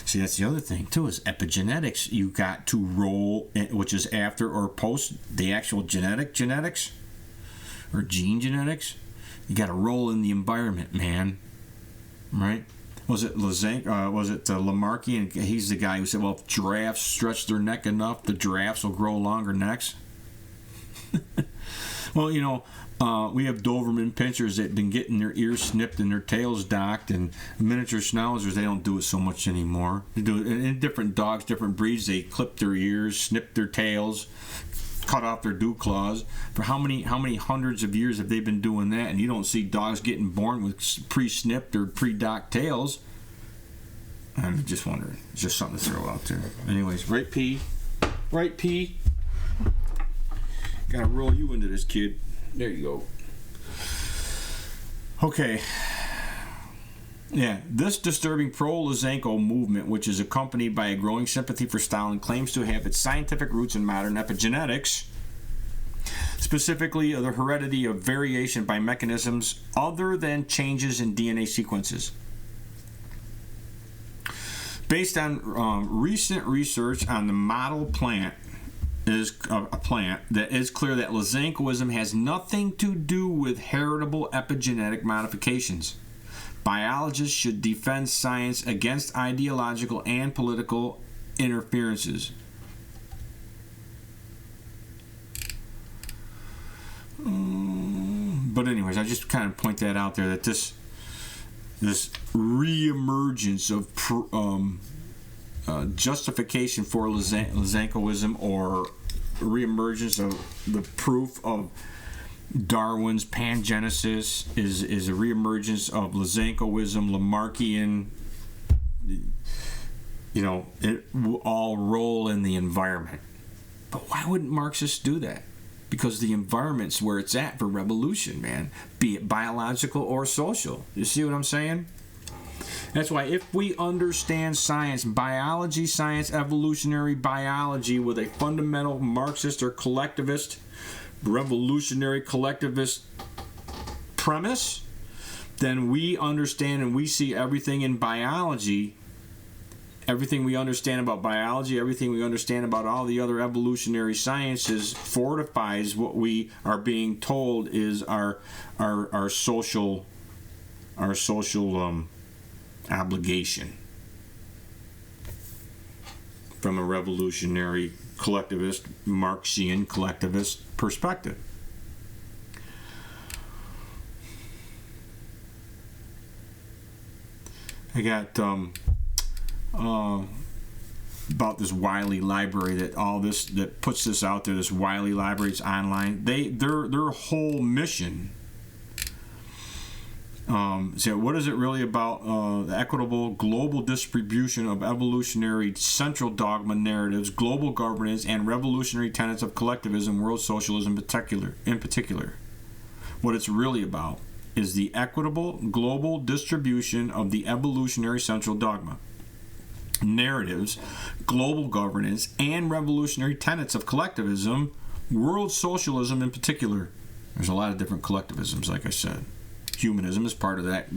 S1: See, that's the other thing, too, is epigenetics. You got to roll, which is after or post the actual genetics, or gene genetics. You got to roll in the environment, man. Right? Was it Lamarckian? He's the guy who said, well, if giraffes stretch their neck enough, the giraffes will grow longer necks. Well, we have Doberman pinschers that have been getting their ears snipped and their tails docked, and miniature schnauzers, they don't do it so much anymore. They do it in different dogs, different breeds. They clip their ears, snip their tails, cut off their dew claws. For how many hundreds of years have they been doing that? And you don't see dogs getting born with pre-snipped or pre-docked tails. I'm just wondering. It's just something to throw out there. Anyways, right, P? Right, P? Gotta roll you into this, kid. There you go. Okay. Yeah, this disturbing pro-Lysenko movement, which is accompanied by a growing sympathy for Stalin, claims to have its scientific roots in modern epigenetics, specifically the heredity of variation by mechanisms other than changes in DNA sequences. Based on recent research on the model plant, is a plant that is clear that Lysenkoism has nothing to do with heritable epigenetic modifications. Biologists should defend science against ideological and political interferences. But anyways, I just kind of point that out there, that this reemergence of justification for Lysenkoism, or reemergence of the proof of Darwin's pangenesis, is a reemergence of Lysenkoism, Lamarckian. It will all roll in the environment. But why wouldn't Marxists do that? Because the environment's where it's at for revolution, man. Be it biological or social. You see what I'm saying? That's why if we understand science, biology, science, evolutionary biology, with a fundamental Marxist or collectivist, revolutionary collectivist premise, then we understand and we see everything in biology, everything we understand about biology, everything we understand about all the other evolutionary sciences fortifies what we are being told is our social obligation from a revolutionary collectivist, Marxian collectivist perspective. I got about this Wiley library, that puts this out there. This Wiley library is online. Their whole mission. So what is it really about? The equitable global distribution of evolutionary central dogma narratives, global governance, and revolutionary tenets of collectivism, world socialism in particular. What it's really about is the equitable global distribution of the evolutionary central dogma, narratives, global governance, and revolutionary tenets of collectivism, world socialism in particular. There's a lot of different collectivisms, like I said. Humanism is part of that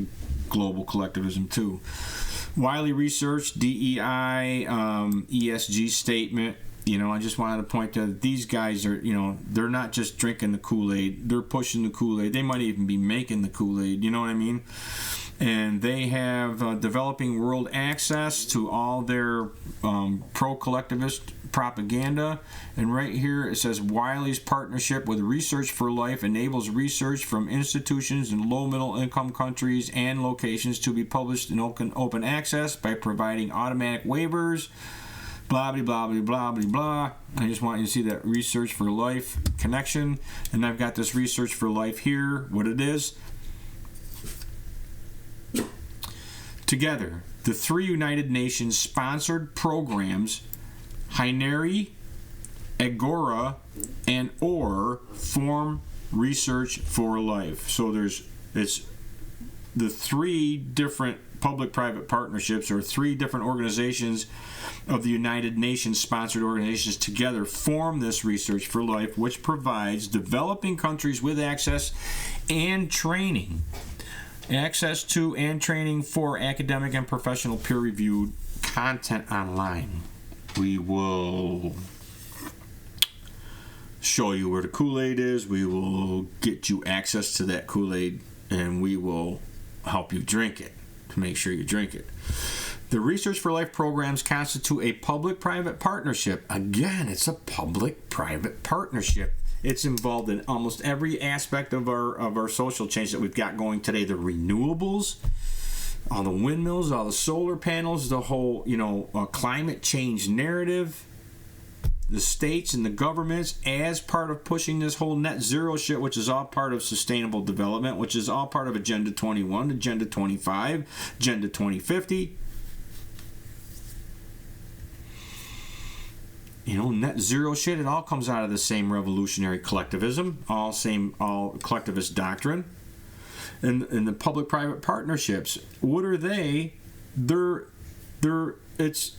S1: global collectivism too. Wiley Research, DEI, ESG statement. I just wanted to point to these guys are, they're not just drinking the Kool-Aid, they're pushing the Kool-Aid. They might even be making the Kool-Aid, you know what I mean? And they have developing world access to all their pro-collectivist propaganda. And right here it says Wiley's partnership with Research for Life enables research from institutions in low middle income countries and locations to be published in open access by providing automatic waivers. Blah, blah, blah, blah, blah, blah. I just want you to see that Research for Life connection. And I've got this Research for Life here, what it is. Together, the 3 United Nations sponsored programs, Hineri, Agora, and OR, form Research for Life. So it's the 3 different public-private partnerships, or 3 different organizations of the United Nations sponsored organizations together form this Research for Life, which provides developing countries with access to and training for academic and professional peer-reviewed content online. We will show you where the Kool-Aid is. We will get you access to that Kool-Aid, and we will help you drink it to make sure you drink it. The Research for Life programs constitute a public-private partnership. Again, it's a public-private partnership. It's involved in almost every aspect of our social change that we've got going today. The renewables, all the windmills, all the solar panels, the whole climate change narrative, the states and the governments as part of pushing this whole net zero shit, which is all part of sustainable development, which is all part of Agenda 21, Agenda 25, Agenda 2050. Net zero shit, it all comes out of the same revolutionary collectivism, all collectivist doctrine. And the public-private partnerships, what are they? It's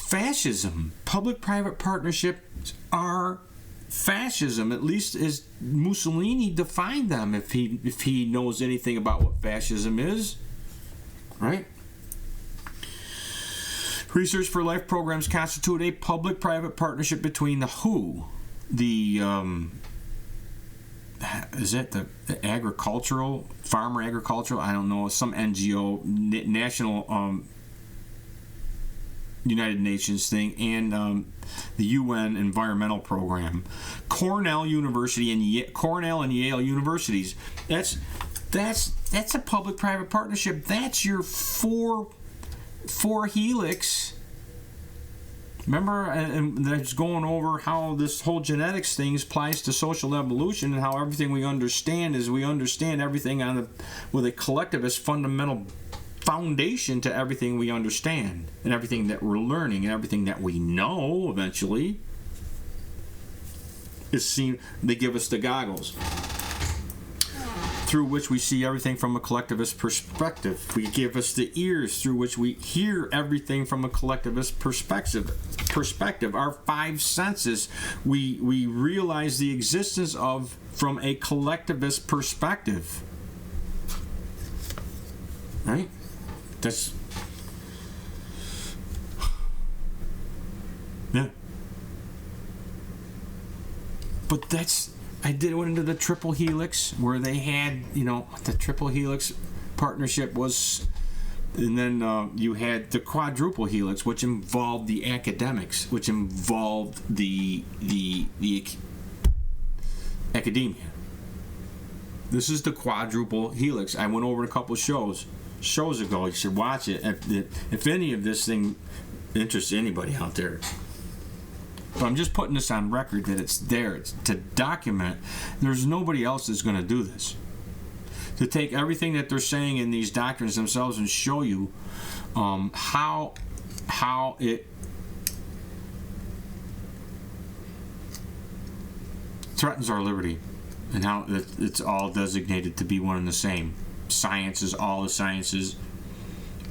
S1: fascism. Public-private partnerships are fascism, at least as Mussolini defined them, if he knows anything about what fascism is, right? Research for Life programs constitute a public-private partnership between the WHO, farmer agricultural, I don't know, some NGO, national United Nations thing, and the UN environmental program, Cornell University and Yale universities. That's a public-private partnership. That's your four helix. Remember, and that's going over how this whole genetics thing applies to social evolution, and how everything we understand is we understand everything with a collectivist fundamental foundation to everything we understand, and everything that we're learning, and everything that we know eventually is seen. They give us the goggles through which we see everything from a collectivist perspective. We give us the ears through which we hear everything from a collectivist perspective. Our 5 senses, we realize the existence of from a collectivist perspective. Right? Yeah. But I went into the triple helix, where they had, the triple helix partnership was, and then you had the quadruple helix, which involved the academics, which involved the academia. This is the quadruple helix. I went over a couple shows shows ago. You should watch it if any of this thing interests anybody out there. But I'm just putting this on record that it's there. It's to document. There's nobody else that's going to do this. To take everything that they're saying in these doctrines themselves and show you how it threatens our liberty, and how it's all designated to be one and the same. Sciences, all the sciences,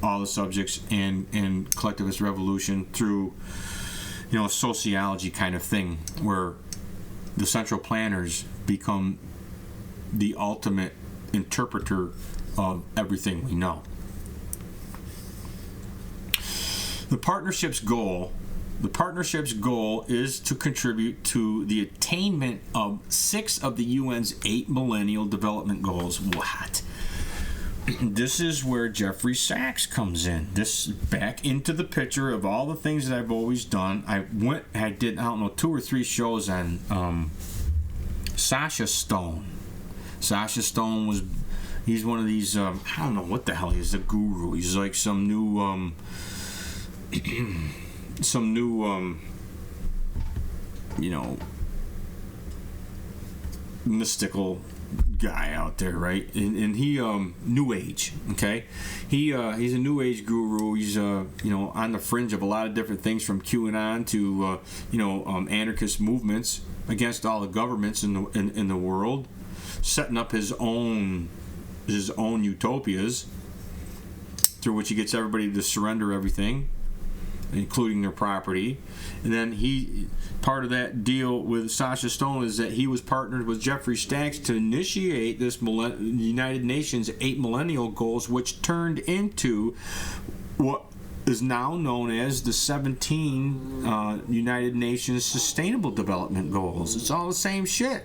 S1: all the subjects, and collectivist revolution through, sociology kind of thing, where the central planners become the ultimate interpreter of everything we know. The partnership's goal is to contribute to the attainment of 6 of the UN's 8 millennial development goals. What? This is where Jeffrey Sachs comes in. This back into the picture of all the things that I've always done. I did 2 or 3 shows on Sasha Stone. Sasha Stone he's one of these, I don't know what the hell he is, a guru. He's like some new mystical guy out there, right? And he New Age, okay? He's a New Age guru. He's on the fringe of a lot of different things, from QAnon to anarchist movements against all the governments in the world, setting up his own utopias through which he gets everybody to surrender everything, including their property. And then part of that deal with Sasha Stone is that he was partnered with Jeffrey Sachs to initiate this United Nations 8 millennial goals, which turned into what is now known as the 17 United Nations Sustainable Development Goals. It's all the same shit.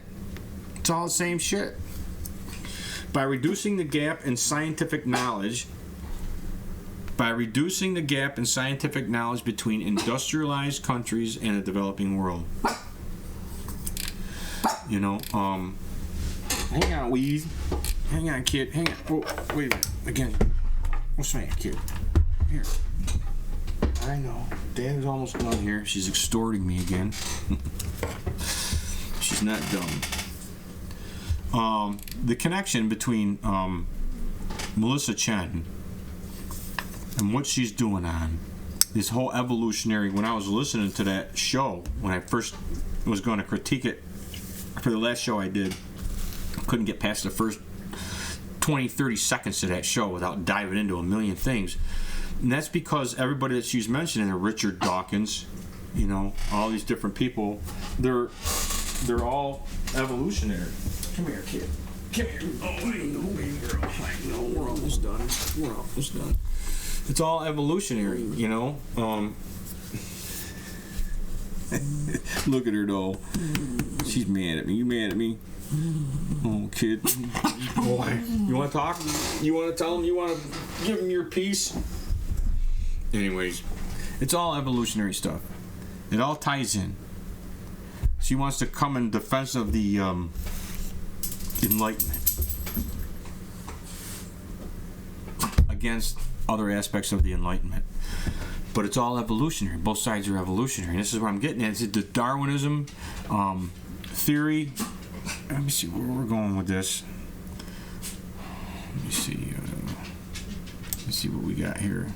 S1: By reducing the gap in scientific knowledge between industrialized countries and the developing world. Hang on, weed. Hang on, kid. Hang on. Oh, wait a minute. Again. What's my kid? Here. I know. Dad is almost done here. She's extorting me again. She's not dumb. The connection between Melissa Chen and what she's doing on this whole evolutionary, when I was listening to that show, when I first was going to critique it for the last show I did, couldn't get past the first 20-30 seconds of that show without diving into a million things. And that's because everybody that she's mentioning, Richard Dawkins, all these different people, they're all evolutionary. Come here, kid. Come here. Oh, I know, baby girl. I know, we're almost done. It's all evolutionary, Look at her, though. She's mad at me. You mad at me? Oh, kid. Boy. You want to talk? You want to tell him? You want to give him your piece? Anyways, it's all evolutionary stuff. It all ties in. She wants to come in defense of the Enlightenment against other aspects of the Enlightenment. But it's all evolutionary. Both sides are evolutionary. And this is what I'm getting at. It's the Darwinism theory. Let me see where we're going with this. Let me see. Let's see what we got here.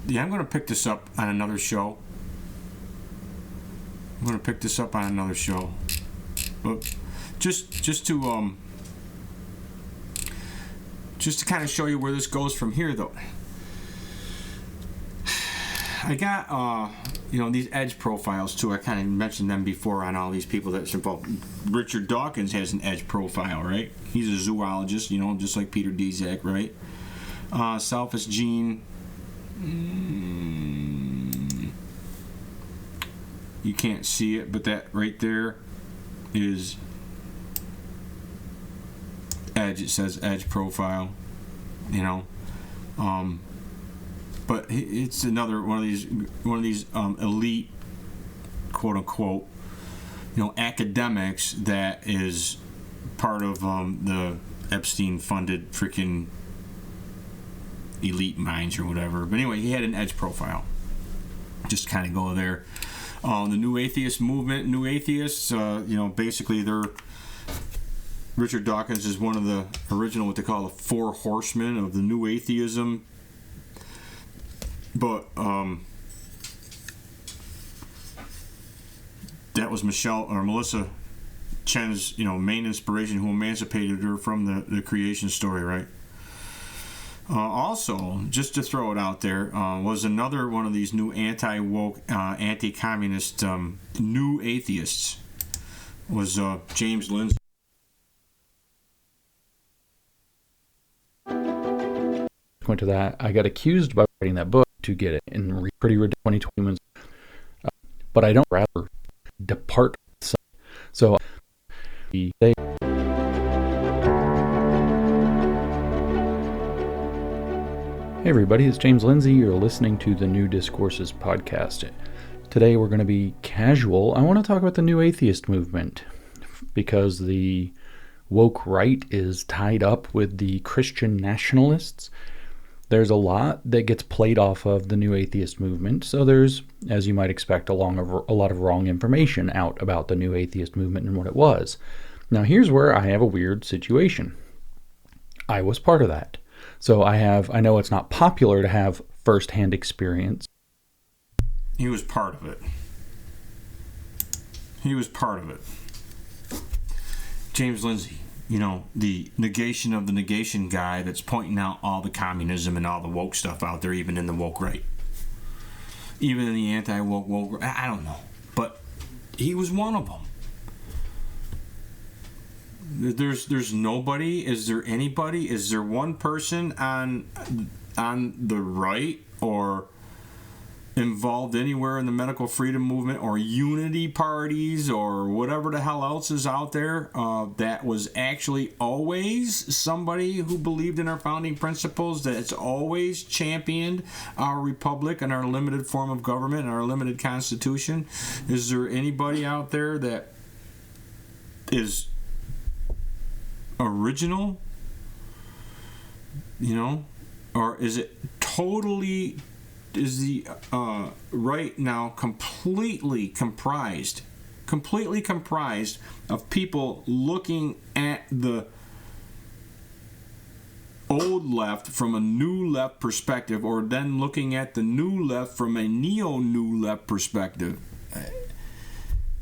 S1: Yeah, I'm going to pick this up on another show. But just to kind of show you where this goes from here, though. I got these edge profiles too. I kind of mentioned them before on all these people that's involved. Richard Dawkins has an edge profile, right? He's a zoologist, just like Peter Daszak, right? Selfish gene. You can't see it, but that right there is edge. It says edge profile, but it's another one of these elite, quote unquote, academics that is part of the Epstein-funded freaking elite minds or whatever. But anyway, he had an edge profile. Just kind of go there. The New Atheist movement, New Atheists, basically they're... Richard Dawkins is one of the original, what they call the four horsemen of the New Atheism. But that was Melissa Chen's, main inspiration, who emancipated her from the creation story, right? Also, just to throw it out there, was another one of these new anti-woke, anti-communist New Atheists, was James Lindsay.
S4: To that, I got accused by writing that book to get it in pretty ridiculous 2020, but I don't rather depart. So, hey everybody, it's James Lindsay. You're listening to the New Discourses podcast. Today we're going to be casual. I want to talk about the New Atheist movement because the woke right is tied up with the Christian nationalists. There's a lot that gets played off of the New Atheist movement, so there's, as you might expect, a lot of wrong information out about the New Atheist movement and what it was. Now, here's where I have a weird situation. I was part of that. So I know it's not popular to have first-hand experience.
S1: He was part of it. James Lindsay. The negation of the negation guy that's pointing out all the communism and all the woke stuff out there, even in the woke right. Even in the anti-woke, I don't know. But he was one of them. There's nobody, is there anybody, is there one person on the right or involved anywhere in the medical freedom movement or unity parties or whatever the hell else is out there that was actually always somebody who believed in our founding principles, that's always championed our republic and our limited form of government and our limited constitution? Is there anybody out there that is original? Or is it totally... Is the right now completely comprised of people looking at the old left from a new left perspective, or then looking at the new left from a neo-new left perspective?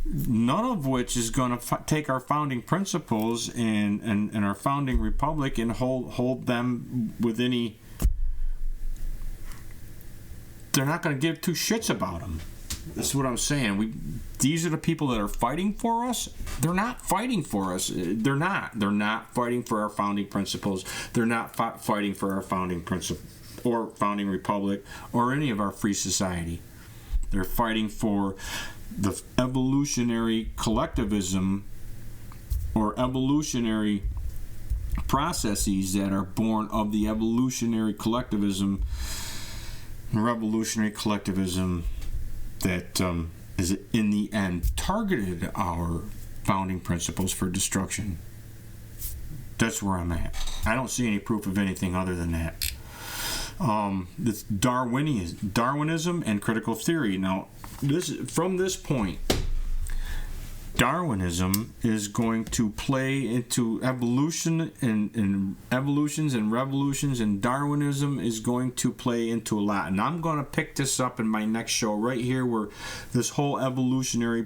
S1: None of which is going to take our founding principles and our founding republic and hold them with any... They're not going to give two shits about them. That's what I'm saying. These are the people that are fighting for us. They're not fighting for us. They're not fighting for our founding principles. They're not fighting for our founding principle or founding republic or any of our free society. They're fighting for the evolutionary collectivism or evolutionary processes that are born of the evolutionary collectivism, revolutionary collectivism that is in the end targeted our founding principles for destruction. That's where I'm at. I don't see any proof of anything other than that. It's Darwinism and critical theory. Now, from this point, Darwinism is going to play into evolution and evolutions and revolutions, and Darwinism is going to play into a lot. And I'm going to pick this up in my next show right here, where this whole evolutionary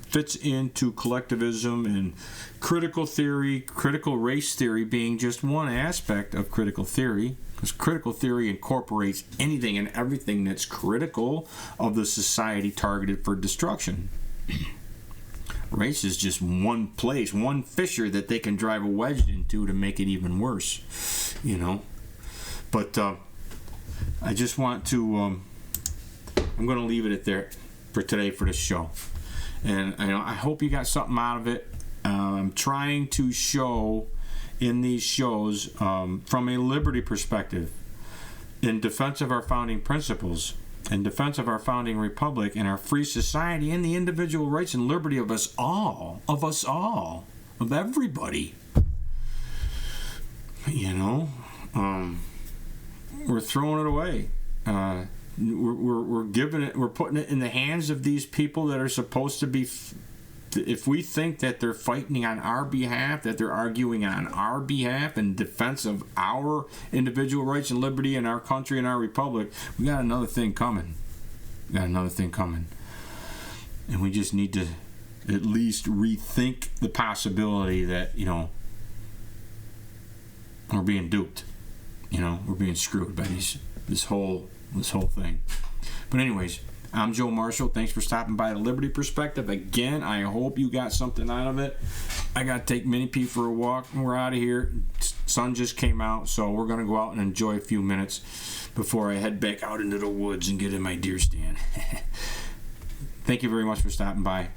S1: fits into collectivism and critical theory, critical race theory being just one aspect of critical theory, because critical theory incorporates anything and everything that's critical of the society targeted for destruction. Race is just one place, one fissure that they can drive a wedge into to make it even worse, But I just want to, I'm going to leave it at there for today for this show. And I hope you got something out of it. I'm trying to show in these shows from a liberty perspective, in defense of our founding principles, in defense of our founding republic and our free society and the individual rights and liberty of us all, of everybody. You know, we're throwing it away. We're giving it. We're putting it in the hands of these people that are supposed to be. If we think that they're fighting on our behalf, that they're arguing on our behalf in defense of our individual rights and liberty in our country and our republic, we got another thing coming. And we just need to at least rethink the possibility that, you know, we're being duped. You know, we're being screwed by this whole thing. But anyways, I'm Joe Marshall. Thanks for stopping by The Liberty Perspective. Again, I hope you got something out of it. I got to take Minnie P for a walk, and we're out of here. Sun just came out, so we're going to go out and enjoy a few minutes before I head back out into the woods and get in my deer stand. Thank you very much for stopping by.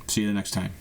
S1: See you the next time.